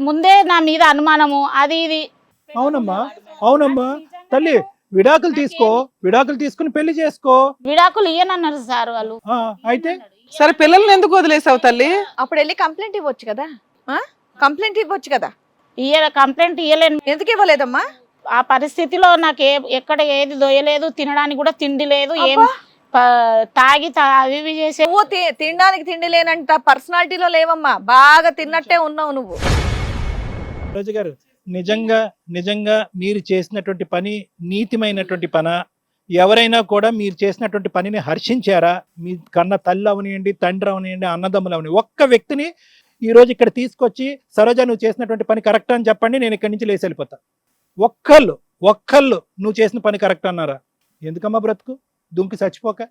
ముందే నా మీద అనుమానము, అది ఇది. అవునమ్మా తల్లి, విడాకులు తీసుకుని పెళ్లి చేసుకో. విడాకులు ఇయ్యనన్నారు సార్ వాళ్ళు. అయితే సరే, పిల్లల్ని ఎందుకు వదిలేసావు తల్లి? అప్పుడు వెళ్ళి కంప్లైంట్ ఇవ్వచ్చు కదా. కంప్లైంట్ ఇయ్యలేను. ఎందుకు ఇవ్వలేదమ్మా? ఆ పరిస్థితిలో నాకు ఎక్కడ ఏది దొయ్యలేదు, తినడానికి కూడా తిండి లేదు, ఏం తాగి అవి ఇవి చేసే. నువ్వు తినడానికి తిండి లేనంట పర్సనాలిటీలో లేవమ్మా, బాగా తిన్నట్టే ఉన్నావు నువ్వు. రోజు గారు, నిజంగా మీరు చేసినటువంటి పని నీతిమైనటువంటి పనా? ఎవరైనా కూడా మీరు చేసినటువంటి పనిని హర్షించారా? మీ కన్న తల్లి అవనియండి, తండ్రి అవనియండి, అన్నదమ్ములు అవని ఒక్క వ్యక్తిని ఈ రోజు ఇక్కడ తీసుకొచ్చి సరోజ నువ్వు చేసినటువంటి పని కరెక్ట్ అని చెప్పండి, నేను ఇక్కడి నుంచి లేచి వెళ్ళిపోతా. ఒక్కళ్ళు నువ్వు చేసిన పని కరెక్ట్ అన్నారా? ఎందుకమ్మా బ్రతుకు దుంకి చచ్చిపోక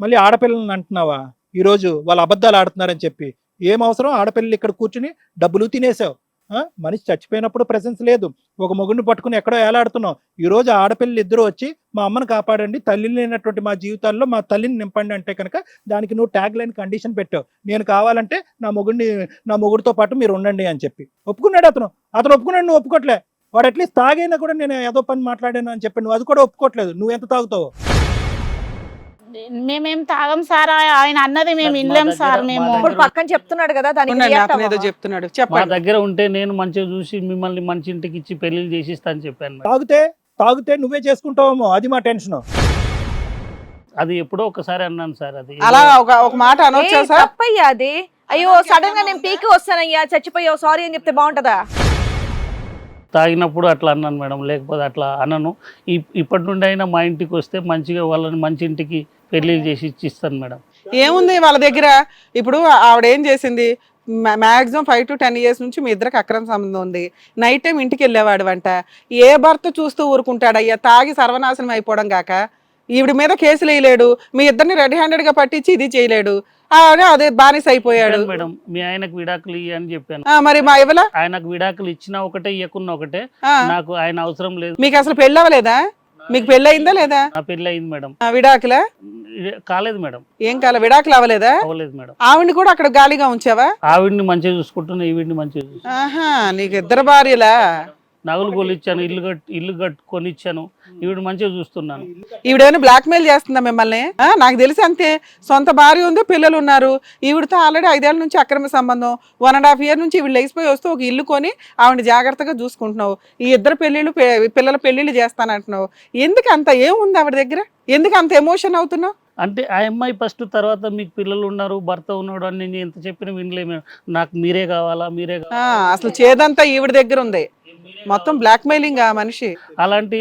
మళ్ళీ ఆడపిల్లలను అంటున్నావా? ఈరోజు వాళ్ళు అబద్ధాలు ఆడుతున్నారని చెప్పి ఏం అవసరం? ఆడపిల్లలు ఇక్కడ కూర్చుని డబ్బులు తినేసావు. మనిషి చచ్చిపోయినప్పుడు ప్రెసెన్స్ లేదు, ఒక మొగుడిని పట్టుకుని ఎక్కడో ఏలాడుతున్నావు. ఈ రోజు ఆడపిల్లలు ఇద్దరు వచ్చి మా అమ్మను కాపాడండి, తల్లి లేనటువంటి మా జీవితాల్లో మా తల్లిని నింపండి అంటే కనుక దానికి నువ్వు ట్యాగ్ లైన్ కండిషన్ పెట్టావు. నేను కావాలంటే నా మొగుడితో పాటు మీరు ఉండండి అని చెప్పి ఒప్పుకున్నాడు అతను ఒప్పుకున్నాడు, నువ్వు ఒప్పుకోట్లే. వాడు అట్లీస్ట్ తాగైనా కూడా నేను ఏదో పని మాట్లాడాను అని చెప్పి నువ్వు అది కూడా ఒప్పుకోవట్లేదు. నువ్వు ఎంత తాగుతావు? మేమేం తాగం సార్, ఆయన అన్నది మేము మా వినలేం దగ్గర- సార్ మా మేము. దగ్గర- ఇప్పుడు పక్కన చెప్తున్నాడు కదా దానికి ఉండండి, react అతను ఏదో అవ్వవా? చెప్తున్నాడు, మా చెప్పండి. దగ్గర ఉంటే నేను మంచిగా చూసి మిమ్మల్ని మంచి ఇంటికి ఇచ్చి పెళ్లిళ్ళు చేసిస్తా అని చెప్పాను మేడం. తాగితే నువ్వే చేసుకుంటావేమో, అది మా టెన్షన్. అది ఎప్పుడో ఒకసారి అన్నాను సార్. అది అలా ఒక మాట అనొచ్చా ఏ, సార్? తప్పయ్యా అది. అయ్యో సడన్ గా నేను పీకి వస్తానయ్యా చచ్చిపోయావు సారీ అని చెప్తే బాగుంటదా? తాగినప్పుడు అట్లా అన్నాను మేడం, లేకపోతే అట్లా అనను. ఇప్పటి నుండి అయినా మా ఇంటికి వస్తే మంచిగా వాళ్ళని మంచి ఇంటికి పెళ్లిళ్ళు చేసి ఇచ్చిస్తాను మేడం. ఏముంది వాళ్ళ దగ్గర? ఇప్పుడు ఆవిడ ఏం చేసింది, మాక్సిమం 5 to 10 years నుంచి మీ ఇద్దరికి అక్రమ సంబంధం ఉంది. నైట్ టైం ఇంటికి వెళ్ళేవాడు అంట. ఏ భర్త చూస్తూ ఊరుకుంటాడయ్యా? తాగి సర్వనాశనం అయిపోవడం కాక ఈవిడ మీద కేసులు వేయలేడు, మీ ఇద్దరిని రెడ్ హ్యాండెడ్ గా పట్టించి ఇది చేయలేడు, అదే బానిస అయిపోయాడు. చెప్పాను మేడం, మీ ఆయనకు విడాకులు ఇయ్యి అని చెప్పాను. మరి మా ఇవ్వలా? ఆయనకు విడాకులు ఇచ్చినా ఒకటే ఇవ్వకున్నా ఒకటే, నాకు ఆయన అవసరం లేదు. మీకు అసలు పెళ్ళి అవ్వలేదా? మీకు పెళ్ళి అయిందా లేదా? నా పెళ్లి అయింది మేడం. విడాకులా? కాలేదు మేడం. ఏం కాలే, విడాకులు అవ్వలేదా? అవ్వలేదు మేడం. ఆవిడ్ని కూడా అక్కడ గాలిగా ఉంచావా? ఆవిడ్ని మంచిగా చూసుకుంటున్నా, ఈవిడ్ని మంచిగా చూసుకుంటున్నా. ఆహా, నీకు ఇద్దరు భార్యలా? నగలు కొనిచ్చాను, ఇల్లు కట్టుకొని ఇచ్చాను, ఈవిడ మంచిగా చూస్తున్నాను. ఈవిడేమైనా బ్లాక్ మెయిల్ చేస్తుందా మిమ్మల్ని? నాకు తెలిసి అంతే. సొంత భార్య ఉంది, పిల్లలు ఉన్నారు. ఈవిడతో ఆల్రెడీ 5 ఏళ్ల నుంచి అక్రమ సంబంధం, 1.5 year నుంచి ఈవిడ లేచిపోయి వస్తూ ఒక ఇల్లు కొని ఆవిడ జాగ్రత్తగా చూసుకుంటున్నావు. ఈ ఇద్దరు పెళ్ళిళ్ళు, పిల్లల పెళ్ళిళ్ళు చేస్తానంటున్నావు. ఎందుకు అంత ఏముంది ఆవిడ దగ్గర? ఎందుకు అంత ఎమోషన్ అవుతున్నావు? అంటే ఆ అమ్మాయి ఫస్ట్, తర్వాత మీకు పిల్లలు ఉన్నారు, భర్త ఉన్నాడు అని నేను ఎంత చెప్పినా వినలేము. నాకు మీరే కావాలా, మీరే కావాలా. అసలు చేదంతా ఈవిడ దగ్గర ఉంది. మొత్తం బ్లాక్ మెయిలింగ్ ఆ మనిషి. అలాంటి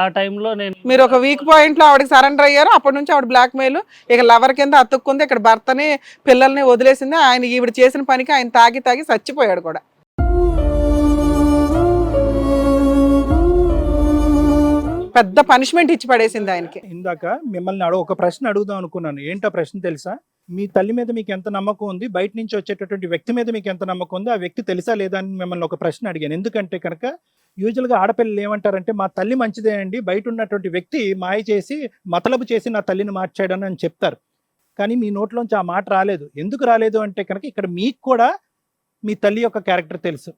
ఆ టైంలో నేను మీరు ఒక వీక్ పాయింట్ లో ఆవిడకి సరెండర్ అయ్యారు. అప్పటి నుంచి ఆవిడ బ్లాక్ మెయిల్, ఇక లవర్ కింద అతుక్కుంది. ఇక్కడ భర్తని పిల్లల్ని వదిలేసింది. ఆయన ఈవిడ చేసిన పనికి ఆయన తాగి తాగి చచ్చిపోయాడు కూడా. పెద్ద పనిష్మెంట్ ఇచ్చి పడేసింది ఆయనకి. ఇందాక మిమ్మల్ని ఒక ప్రశ్న అడుగుదాం అనుకున్నాను. ఏంటో ప్రశ్న తెలుసా? మీ తల్లి మీద మీకు ఎంత నమ్మకం ఉంది, బయట నుంచి వచ్చేటటువంటి వ్యక్తి మీద మీకు ఎంత నమ్మకం ఉంది, ఆ వ్యక్తి తెలుసా లేదా అని మిమ్మల్ని ఒక ప్రశ్న అడిగాను. ఎందుకంటే కనుక యూజువల్గా ఆడపిల్లలు ఏమంటారంటే, మా తల్లి మంచిదే అండి, బయట ఉన్నటువంటి వ్యక్తి మాయ చేసి మతలబు చేసి నా తల్లిని మార్చాడని అని చెప్తారు. కానీ మీ నోట్లోంచి ఆ మాట రాలేదు. ఎందుకు రాలేదు అంటే కనుక ఇక్కడ మీకు కూడా మీ తల్లి యొక్క క్యారెక్టర్ తెలుసు.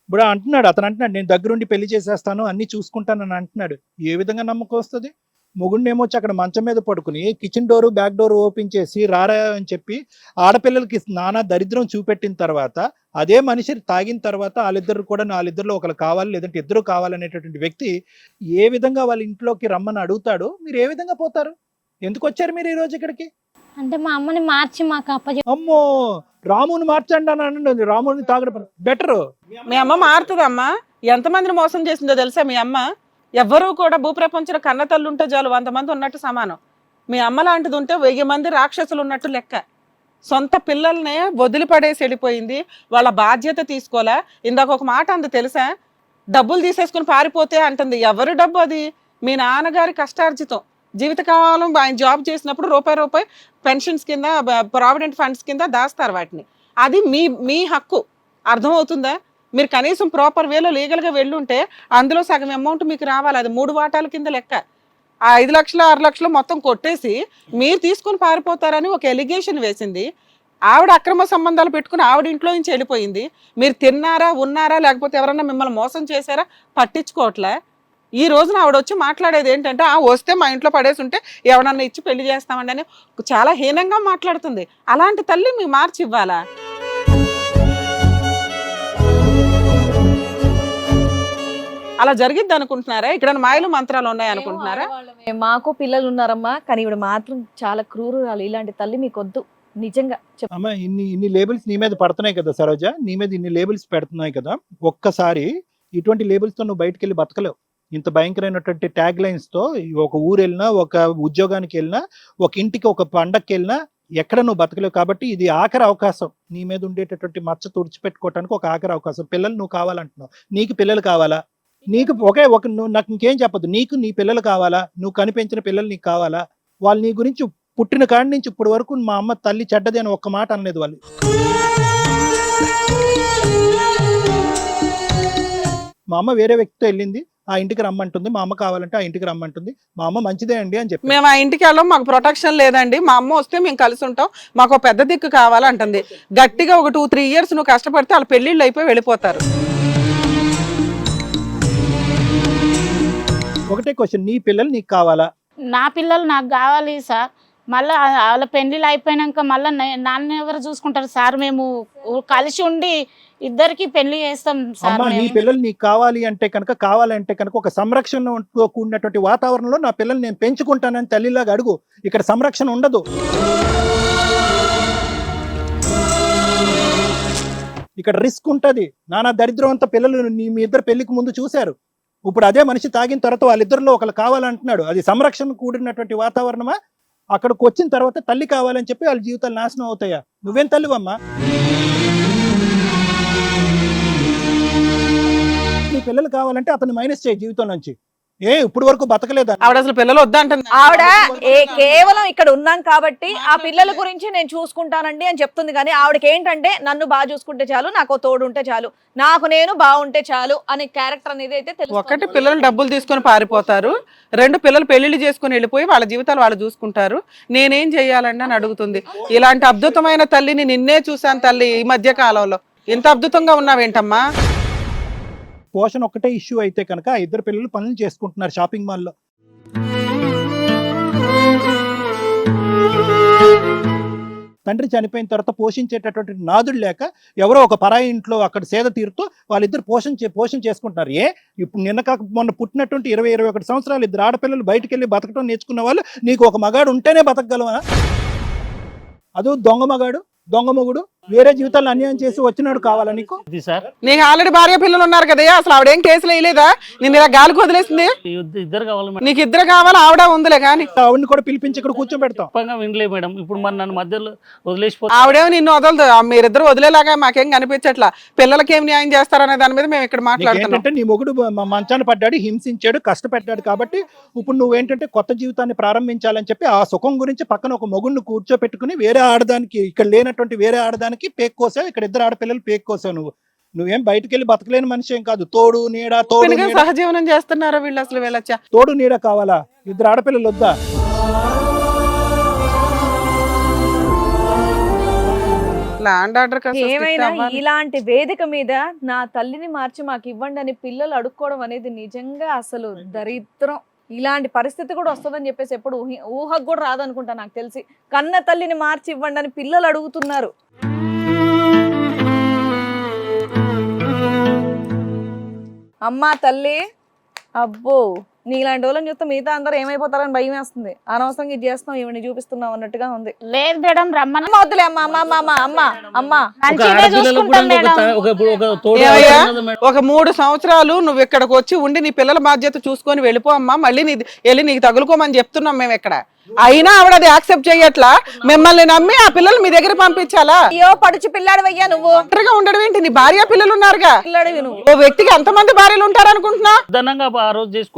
ఇప్పుడు అతను అంటున్నాడు నేను దగ్గరుండి పెళ్లి చేసేస్తాను, అన్ని చూసుకుంటానని అంటున్నాడు. ఏ విధంగా నమ్మకం వస్తుంది? మొగుడిని ఏమొచ్చి అక్కడ మంచం మీద పడుకుని kitchen door back door open చేసి రారా అని చెప్పి ఆడపిల్లలకి నానా దరిద్రం చూపెట్టిన తర్వాత, అదే మనిషి తాగిన తర్వాత వాళ్ళిద్దరిలో ఒకరు కావాలి, లేదంటే ఇద్దరు కావాలనేటటువంటి వ్యక్తి ఏ విధంగా వాళ్ళ ఇంట్లోకి రమ్మని అడుగుతాడో మీరు ఏ విధంగా పోతారు? ఎందుకు వచ్చారు మీరు ఈ రోజు ఇక్కడికి? అంటే మా అమ్మని మార్చి మాకు అమ్మో, రాముని మార్చండి అని అనండి. రాముని తాగడం బెటర్. మీ అమ్మ మారుతుందమ్మా. ఎంతమందిని మోసం చేసిందో తెలుసా మీ అమ్మ? ఎవ్వరూ కూడా భూప్రపంచంలో కన్న తల్లి ఉంటే చాలు 100 మంది ఉన్నట్టు సమానం. మీ అమ్మ లాంటిది ఉంటే 1000 మంది రాక్షసులు ఉన్నట్టు లెక్క. సొంత పిల్లల్నే వదిలిపడేసి వెళ్ళిపోయింది. వాళ్ళ బాధ్యత తీసుకోలే. ఇందాక ఒక మాట అంది తెలుసా? డబ్బులు తీసేసుకుని పారిపోతే అంటుంది. ఎవరి డబ్బు అది? మీ నాన్నగారి కష్టార్జితం. జీవితకాలం ఆయన జాబ్ చేసినప్పుడు రూపాయి పెన్షన్స్ కింద, ప్రావిడెంట్ ఫండ్స్ కింద దాస్తారు వాటిని. అది మీ హక్కు. అర్థమవుతుందా? మీరు కనీసం ప్రాపర్ వేలో లీగల్గా వెళ్ళుంటే అందులో సగం అమౌంట్ మీకు రావాలి. అది 3 వాటాల కింద లెక్క. ఆ 5 లక్షలు 6 లక్షలు మొత్తం కొట్టేసి మీరు తీసుకుని పారిపోతారని ఒక ఎలిగేషన్ వేసింది. ఆవిడ అక్రమ సంబంధాలు పెట్టుకుని ఆవిడ ఇంట్లో నుంచి వెళ్ళిపోయింది. మీరు తిన్నారా, ఉన్నారా, లేకపోతే ఎవరన్నా మిమ్మల్ని మోసం చేశారా పట్టించుకోవట్లే. ఈ రోజున ఆవిడ వచ్చి మాట్లాడేది ఏంటంటే, వస్తే మా ఇంట్లో పడేసి ఉంటే ఎవరన్నా ఇచ్చి పెళ్లి చేస్తామండి అని చాలా హీనంగా మాట్లాడుతుంది. అలాంటి తల్లి మీకు మార్చి ఇవ్వాలా? అలా జరిగిద్ది అనుకుంటున్నారా? ఇక్కడ మాయలు మంత్రాలు ఉన్నాయి అనుకుంటున్నారా? మాకు పిల్లలు ఉన్నారమ్మా, కానీ ఇవిడ మాత్రం చాలా క్రూరురాలు. ఇలాంటి తల్లి మీకు వద్దు నిజంగా. అమ్మ, ఇన్ని లేబుల్స్ నీ మీద పడుతున్నాయి కదా సరోజ, నీ మీద ఇన్ని లేబుల్స్ పెడుతున్నాయి కదా. ఒక్కసారి ఇటువంటి లేబుల్స్ తో నువ్వు బయటకు వెళ్ళి బతకలేవు. ఇంత భయంకరమైనటువంటి ట్యాగ్ లైన్స్ తో ఒక ఊరు వెళ్ళినా, ఒక ఉద్యోగానికి వెళ్ళినా, ఒక ఇంటికి, ఒక పండక్కి వెళ్ళినా ఎక్కడ నువ్వు బతకలేవు. కాబట్టి ఇది ఆఖరి అవకాశం. నీ మీద ఉండేటటువంటి మచ్చ తుడిచిపెట్టుకోవడానికి ఒక ఆఖరి అవకాశం. పిల్లలు నువ్వు కావాలంటున్నావు. నీకు పిల్లలు కావాలా? నీకు నువ్వు నాకు ఇంకేం చెప్పదు. నీకు నీ పిల్లలు కావాలా? నువ్వు కనిపించిన పిల్లలు నీకు కావాలా? వాళ్ళు నీ గురించి పుట్టిన కాడి నుంచి ఇప్పటి వరకు మా అమ్మ తల్లి చెడ్డది అని ఒక్క మాట అనలేదు వాళ్ళు. మా అమ్మ వేరే వ్యక్తితో వెళ్ళింది, ఆ ఇంటికి రమ్మంటుంది. మా అమ్మ కావాలంటే ఆ ఇంటికి రమ్మంటుంది. మా అమ్మ మంచిదే అండి అని చెప్పి. మేము ఆ ఇంటికి వెళ్ళాం, మాకు ప్రొటెక్షన్ లేదండి, మా అమ్మ వస్తే మేము కలిసి ఉంటాం, మాకు పెద్ద దిక్కు కావాలంటుంది. గట్టిగా ఒక 2-3 years నువ్వు కష్టపడితే వాళ్ళ పెళ్లిళ్ళు అయిపోయి వెళ్ళిపోతారు. ఒకటే క్వశ్చన్, నీ పిల్లలు నీకు కావాలా? నా పిల్లలు నాకు కావాలి సార్. మళ్ళీ వాళ్ళ పెళ్లిళ్ళు అయిపోయినాక మళ్ళీ నాన్న ఎవరు చూసుకుంటారు సార్? మేము కలిసి ఉండి ఇద్దరికి పెళ్లి చేస్తాం సార్. అమ్మా నీ పిల్లలు నీకు కావాలంటే కనుక ఒక సంరక్షణతో కూడినటువంటి వాతావరణంలో నా పిల్లల్ని నేను పెంచుకుంటానని తల్లిలాగా అడుగు. ఇక్కడ సంరక్షణ ఉండదు. ఇక్కడ రిస్క్ ఉంటది. నానా దరిద్రం అంతా పిల్లలు మీ ఇద్దరు పెళ్లికి ముందు చూశారు. ఇప్పుడు అదే మనిషి తాగిన తర్వాత వాళ్ళిద్దరిలో ఒకరు కావాలంటున్నాడు. అది సంరక్షణ కూడినటువంటి వాతావరణమా? అక్కడికి వచ్చిన తర్వాత తల్లి కావాలని చెప్పి వాళ్ళ జీవితాలు నాశనం అవుతాయా? నువ్వేం తల్లివమ్మా? నీ పిల్లలు కావాలంటే అతన్ని మైనస్ చేయి జీవితం నుంచి. ఇప్పుడు వరకు బతకలేదా ఆవిడ? అసలు పిల్లలు వద్దంటుంది ఆవిడ. కేవలం ఇక్కడ ఉన్నాం కాబట్టి ఆ పిల్లల గురించి నేను చూసుకుంటానండి అని చెప్తుంది. కానీ ఆవిడకి ఏంటంటే నన్ను బాగా చూసుకుంటే చాలు, నాకు తోడు ఉంటే చాలు, నాకు నేను బాగుంటే చాలు అనే క్యారెక్టర్ అనేది అయితే తెలుసు. ఒకటి పిల్లలు డబ్బులు తీసుకొని పారిపోతారు, 2 పిల్లలు పెళ్లిళ్ళు చేసుకుని వెళ్ళిపోయి వాళ్ళ జీవితాలు వాళ్ళు చూసుకుంటారు. నేనేం చెయ్యాలండి అని అడుగుతుంది. ఇలాంటి అద్భుతమైన తల్లిని నిన్నే చూశాను తల్లి ఈ మధ్య కాలంలో. ఇంత అద్భుతంగా ఉన్నావేంటమ్మా? పోషణ ఒక్కటే ఇష్యూ అయితే కనుక ఆ ఇద్దరు పిల్లలు పనులు చేసుకుంటున్నారు షాపింగ్ మాల్లో. తండ్రి చనిపోయిన తర్వాత పోషించేటటువంటి నాదుడు లేక ఎవరో ఒక పరాయి ఇంట్లో అక్కడ సేద తీరుతూ వాళ్ళిద్దరు పోషణ చేసుకుంటున్నారు. ఇప్పుడు నిన్న కాక మొన్న పుట్టినటువంటి 20-21 సంవత్సరాలు ఇద్దరు ఆడపిల్లలు బయటకు వెళ్ళి బతకడం నేర్చుకున్న వాళ్ళు నీకు ఒక మగాడు ఉంటేనే బతకగలవా? అదో దొంగ మగాడు, దొంగ మొగుడు, వేరే జీవితాలను అన్యాయం చేసి వచ్చినాడు కావాలా నీకు? నీకు ఆల్రెడీ భార్య పిల్లలు ఉన్నారు కదా, అసలు ఆవిడేం కేసులు వేయలేదా? నేను ఇలా గాలికి వదిలేసింది. ఇద్దరు కావాలి. నీకు ఇద్దరు కావాలి, ఆవిడ ఉందిలే కానీ ఆవిడని కూడా పిలిపించి ఇక్కడ కూర్చోబెడతాం. వినలే మేడం. ఇప్పుడు మన నన్ను మధ్యలో వదిలేసిపో. ఆవిడేమో నిన్ను వదలదు. మీరిద్దరు వదిలేలాగా మాకేం కనిపించట్లా. పిల్లలకి ఏం న్యాయం చేస్తారనే దాని మీద మేము ఇక్కడ మాట్లాడుతున్నాం. ఏంటంటే నీ మొగుడు మంచాన పడ్డాడు, హింసించాడు, కష్టపెట్టాడు కాబట్టి ఇప్పుడు నువ్వేంటంటే కొత్త జీవితాన్ని ప్రారంభించాలని చెప్పి ఆ సుఖం గురించి పక్కన ఒక మొగుడిని కూర్చోపెట్టుకుని వేరే ఆడదానికి, ఇక్కడ లేనటువంటి వేరే ఆడదానికి పేక్ కోసావు. ఇక్కడ ఇద్దరు ఆడపిల్లలు పేక్ కోసావు. నువ్వేం బయటకు వెళ్ళి బతకలేని మనిషి ఏం కాదు. తోడు నీడ సహజీవనం చేస్తున్నారా వీళ్ళు? అసలు వీళ్ళచ్చా తోడు నీడ కావాలా? ఇద్దరు ఆడపిల్లలు వద్దా? ఏమైనా ఇలాంటి వేదిక మీద నా తల్లిని మార్చి మాకు ఇవ్వండి అని పిల్లలు అడుక్కోవడం అనేది నిజంగా అసలు దరిద్రం. ఇలాంటి పరిస్థితి కూడా వస్తుందని చెప్పేసి ఎప్పుడు ఊహకు కూడా రాదనుకుంటా. నాకు తెలిసి కన్న తల్లిని మార్చి ఇవ్వండి అని పిల్లలు అడుగుతున్నారు. అమ్మా తల్లి, అబ్బో నీలాంటి వాళ్ళని చూస్తే మిగతా అందరూ ఏమైపోతారని భయం వేస్తుంది. అనవసరంగా ఇది చేస్తున్నాం, ఇవన్నీ చూపిస్తున్నాం అన్నట్టుగా ఉంది. లేదు మేడం, రమ్మని వద్దులే అమ్మా. అమ్మా ఒక 3 సంవత్సరాలు నువ్వు ఇక్కడికి వచ్చి ఉండి నీ పిల్లల బాధ్యత చూసుకొని వెళ్ళిపో అమ్మా. మళ్ళీ వెళ్ళి నీకు తగులుకోమని చెప్తున్నాం మేము ఇక్కడ. అయినా ఆవిడ అది యాక్సెప్ట్ చేయట్లా. మిమ్మల్ని నమ్మి ఆ పిల్లలు మీ దగ్గర పంపించాలా? అయ్యో పడుచు పిల్లాడివయ్యా నువ్వు. ఒంటరిగా ఉండడం ఏంటి? నీ భార్య పిల్లలు ఉన్నారుగా. పిల్లాడివి నువ్వు. ఓ వ్యక్తికి ఎంతమంది భార్యలు ఉంటారు అనుకుంటున్నా?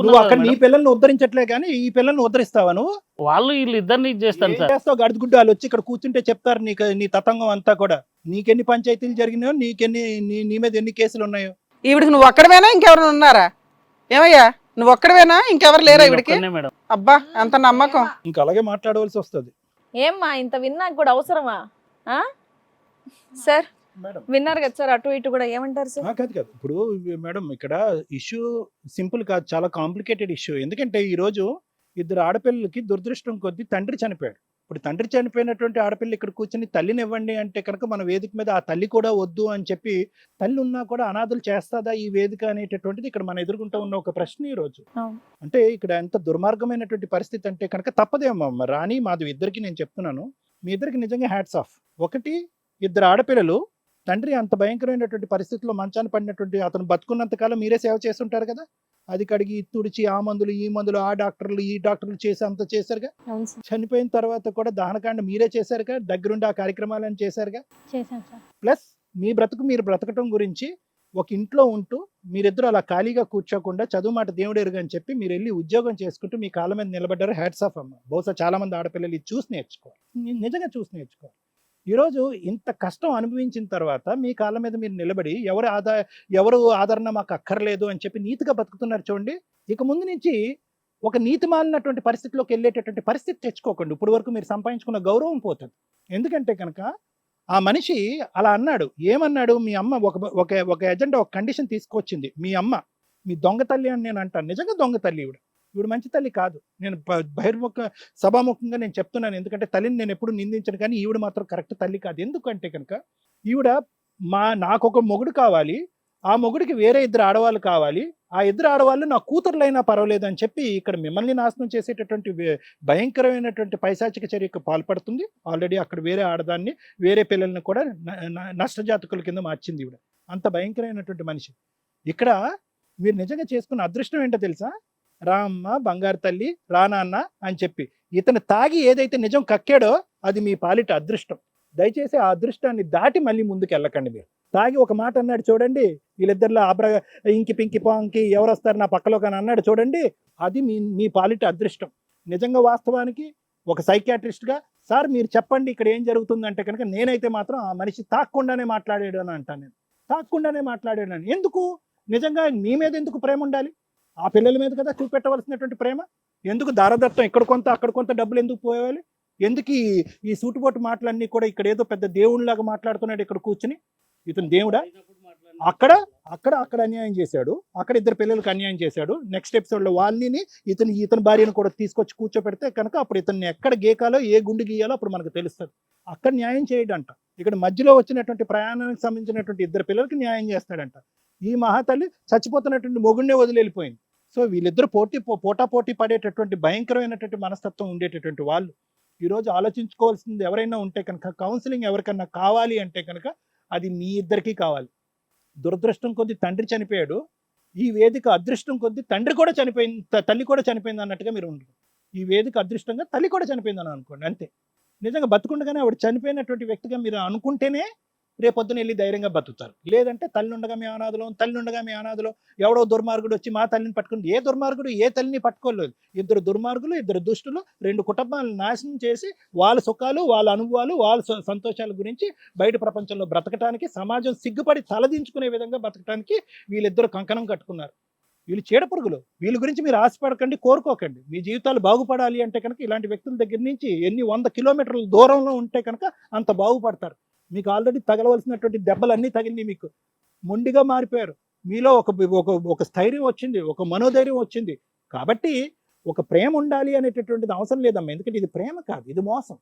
నువ్వు అక్కడ నీ పిల్లల్ని ఉద్ధరించట్లే కానీ ఈ పిల్లల్ని ఉద్ధరిస్తావా నువ్వు? వాళ్ళు వీళ్ళిద్దరిని చేస్తాను సార్. చేస్తావు గడుగుడ్డు. వాళ్ళు వచ్చి ఇక్కడ కూర్చుంటే చెప్తారు నీ తతంగం అంతా కూడా. నీకెన్ని పంచాయతీలు జరిగినాయో, నీ మీద ఎన్ని కేసులు ఉన్నాయో. ఈవిడికి నువ్వు ఒక్కడవేనా ఇంకెవరైనా ఉన్నారా? ఏమయ్యా నువ్వు ఒక్కడవేనా ఇంకెవరు లేరా ఈవిడికి? అబ్బా అంత నమ్మకం. ఇంకా అలాగే మాట్లాడవలసి వస్తుంది. ఏమ్మా ఇంత విన్నాక కూడా అవసరమా? సార్ విన్నారు కదా సార్, అటు ఇటు కూడా ఏమంటారు సార్? కాదు ఇప్పుడు మేడం ఇక్కడ ఇష్యూ సింపుల్ కాదు, చాలా కాంప్లికేటెడ్ ఇష్యూ. ఎందుకంటే ఈ రోజు ఇద్దరు ఆడపిల్లలకి దురదృష్టం కొద్దీ తండ్రి చనిపోయాడు. ఇప్పుడు తండ్రి చనిపోయినటువంటి ఆడపిల్ల ఇక్కడ కూర్చొని తల్లిని ఇవ్వండి అంటే కనుక మన వేదిక మీద ఆ తల్లి కూడా వద్దు అని చెప్పి, తల్లి ఉన్నా కూడా అనాథలు చేస్తాదా ఈ వేదిక అనేటటువంటిది ఇక్కడ మన ఎదుర్కొంటూ ఉన్న ఒక ప్రశ్న ఈ రోజు. అంటే ఇక్కడ ఎంత దుర్మార్గమైనటువంటి పరిస్థితి అంటే కనుక తప్పదేమో. రాణి మాధవి ఇద్దరికి నేను చెప్తున్నాను, మీ ఇద్దరికి నిజంగా హ్యాట్స్ ఆఫ్. ఒకటి, ఇద్దరు ఆడపిల్లలు, తండ్రి అంత భయంకరమైనటువంటి పరిస్థితిలో మంచాన పడినటువంటి అతను బతుకున్నంత కాలం మీరే సేవ చేస్తుంటారు కదా. అది కడిగి తుడిచి ఆ మందులు ఈ మందులు ఆ డాక్టర్లు ఈ డాక్టర్లు చేసి అంత చేశారుగా. చనిపోయిన తర్వాత కూడా దహనకాండ మీరే చేశారుగా, దగ్గరుండి ఆ కార్యక్రమాలను చేశారుగా. ప్లస్ మీ బ్రతుకు మీరు బ్రతకటం గురించి ఒక ఇంట్లో ఉంటూ మీరిద్దరు అలా ఖాళీగా కూర్చోకుండా చదువు మాట దేవుడు ఎరుగు అని చెప్పి మీరు వెళ్ళి ఉద్యోగం చేసుకుంటూ మీ కాళ్ళ మీద నిలబడ్డారు. హ్యాట్స్ ఆఫ్ అమ్మ. బహుశా చాలా మంది ఆడపిల్లలు ఇది చూసి నేర్చుకోవాలి, నిజంగా చూసి నేర్చుకోవాలి. ఈరోజు ఇంత కష్టం అనుభవించిన తర్వాత మీ కాళ్ళ మీద మీరు నిలబడి ఎవరు ఆదరణ మాకు అక్కర్లేదు అని చెప్పి నీతిగా బతుకుతున్నారు చూడండి. ఇక ముందు నుంచి ఒక నీతి మాలినటువంటి పరిస్థితిలోకి వెళ్ళేటటువంటి పరిస్థితి తెచ్చుకోకండి. ఇప్పుడు వరకు మీరు సంపాదించుకున్న గౌరవం పోతుంది. ఎందుకంటే కనుక ఆ మనిషి అలా అన్నాడు. ఏమన్నాడు? మీ అమ్మ ఒక ఎజెండా, ఒక కండిషన్ తీసుకొచ్చింది. మీ అమ్మ మీ దొంగ తల్లి అని నేను అంటాను. నిజంగా దొంగ తల్లి ఇవిడ. ఈవిడ మంచి తల్లి కాదు. నేను బహిర్ముఖ సభాముఖంగా నేను చెప్తున్నాను. ఎందుకంటే తల్లిని నేను ఎప్పుడు నిందించను, కానీ ఈవిడ మాత్రం కరెక్ట్ తల్లి కాదు. ఎందుకంటే కనుక ఈవిడ నాకు ఒక మొగుడు కావాలి, ఆ మొగుడికి వేరే 2 ఆడవాళ్ళు కావాలి, ఆ 2 ఆడవాళ్ళు నా కూతుర్లైనా పర్వాలేదు అని చెప్పి ఇక్కడ మిమ్మల్ని నాశనం చేసేటటువంటి భయంకరమైనటువంటి పైశాచిక చర్యకు పాల్పడుతుంది. ఆల్రెడీ అక్కడ వేరే ఆడదాన్ని, వేరే పిల్లల్ని కూడా నష్టజాతకుల కింద మార్చింది ఈవిడ. అంత భయంకరమైనటువంటి మనిషి. ఇక్కడ మీరు నిజంగా చేసుకున్న అదృష్టం ఏంటో తెలుసా? రామ్మ బంగారు తల్లి రా నాన్న అని చెప్పి ఇతను తాగి ఏదైతే నిజం కక్కాడో అది మీ పాలిట అదృష్టం. దయచేసి ఆ అదృష్టాన్ని దాటి మళ్ళీ ముందుకు వెళ్ళకండి. మీరు తాగి ఒక మాట అన్నాడు చూడండి, వీళ్ళిద్దరిలో ఇంకి పింకి పాంకి ఎవరు వస్తారు నా పక్కలో కానీ అన్నాడు చూడండి, అది మీ పాలిట అదృష్టం. నిజంగా వాస్తవానికి ఒక సైకియాట్రిస్ట్గా సార్ మీరు చెప్పండి ఇక్కడ ఏం జరుగుతుందంటే కనుక నేనైతే మాత్రం ఆ మనిషి తాక్కుండానే మాట్లాడాడు అని అంటాను. నేను తాక్కుండానే మాట్లాడాను. ఎందుకు? నిజంగా మీ మీద ఎందుకు ప్రేమ ఉండాలి? ఆ పిల్లల మీద కదా చూపెట్టవలసినటువంటి ప్రేమ. ఎందుకు దారదత్తం ఇక్కడ కొంత అక్కడ కొంత డబ్బులు ఎందుకు పోవాలి? ఎందుకు ఈ సూటుపోటు మాటలన్నీ కూడా ఇక్కడ ఏదో పెద్ద దేవుళ్ళలాగా మాట్లాడుతున్నాడు ఇక్కడ కూర్చుని? ఇతను దేవుడా? అక్కడ అన్యాయం చేశాడు, అక్కడ 2 పిల్లలకు అన్యాయం చేశాడు. నెక్స్ట్ ఎపిసోడ్లో వాళ్ళని ఇతని భార్యను కూడా తీసుకొచ్చి కూర్చోపెడితే కనుక అప్పుడు ఇతన్ని ఎక్కడ గీకాలో ఏ గుండు గీయాలో అప్పుడు మనకు తెలుస్తుంది. అక్కడ న్యాయం చేయడంట. ఇక్కడ మధ్యలో వచ్చినటువంటి ప్రయాణానికి సంబంధించినటువంటి 2 పిల్లలకి న్యాయం చేస్తాడంట. ఈ మహాతల్లి చచ్చిపోతున్నటువంటి మొగుడినే వదిలి వెళ్ళిపోయింది. సో వీళ్ళిద్దరు పోటాపోటీ పడేటటువంటి భయంకరమైనటువంటి మనస్తత్వం ఉండేటటువంటి వాళ్ళు. ఈరోజు ఆలోచించుకోవాల్సింది ఎవరైనా ఉంటే కనుక, కౌన్సిలింగ్ ఎవరికన్నా కావాలి అంటే కనుక అది మీ ఇద్దరికీ కావాలి. దురదృష్టం కొద్ది తండ్రి చనిపోయాడు, ఈ వేదిక అదృష్టం కొద్ది తండ్రి కూడా చనిపోయింది, తల్లి కూడా చనిపోయింది అన్నట్టుగా మీరు ఉండరు. ఈ వేదిక అదృష్టంగా తల్లి కూడా చనిపోయిందని అనుకోండి అంతే. నిజంగా బతుకుండగానే ఆవిడ చనిపోయినటువంటి వ్యక్తిగా మీరు అనుకుంటేనే రేపొద్దున వెళ్ళి ధైర్యంగా బతుకుతారు. లేదంటే తల్లి ఉండగా మీ అనాథలో ఎవడో దుర్మార్గుడు వచ్చి మా తల్లిని పట్టుకుని, ఏ దుర్మార్గుడు ఏ తల్లిని పట్టుకోలేదు. 2 దుర్మార్గులు 2 దుష్టులు 2 కుటుంబాలను నాశనం చేసి వాళ్ళ సుఖాలు వాళ్ళ అనుభవాలు వాళ్ళ సంతోషాల గురించి బయట ప్రపంచంలో బ్రతకటానికి, సమాజం సిగ్గుపడి తలదించుకునే విధంగా బ్రతకటానికి వీళ్ళిద్దరు కంకణం కట్టుకున్నారు. వీళ్ళు చీడపురుగులు. వీళ్ళ గురించి మీరు ఆశపడకండి, కోరుకోకండి. మీ జీవితాలు బాగుపడాలి అంటే కనుక ఇలాంటి వ్యక్తుల దగ్గర నుంచి ఎన్ని 100 కిలోమీటర్ల దూరంలో ఉంటే కనుక అంత బాగుపడతారు. మీకు ఆల్రెడీ తగలవలసినటువంటి దెబ్బలన్నీ తగిలినాయి. మీకు మొండిగా మారిపోయారు. మీలో ఒక స్థైర్యం వచ్చింది, ఒక మనోధైర్యం వచ్చింది. కాబట్టి ఒక ప్రేమ ఉండాలి అనేటటువంటిది అవసరం లేదమ్మా. ఎందుకంటే ఇది ప్రేమ కాదు, ఇది మోసం.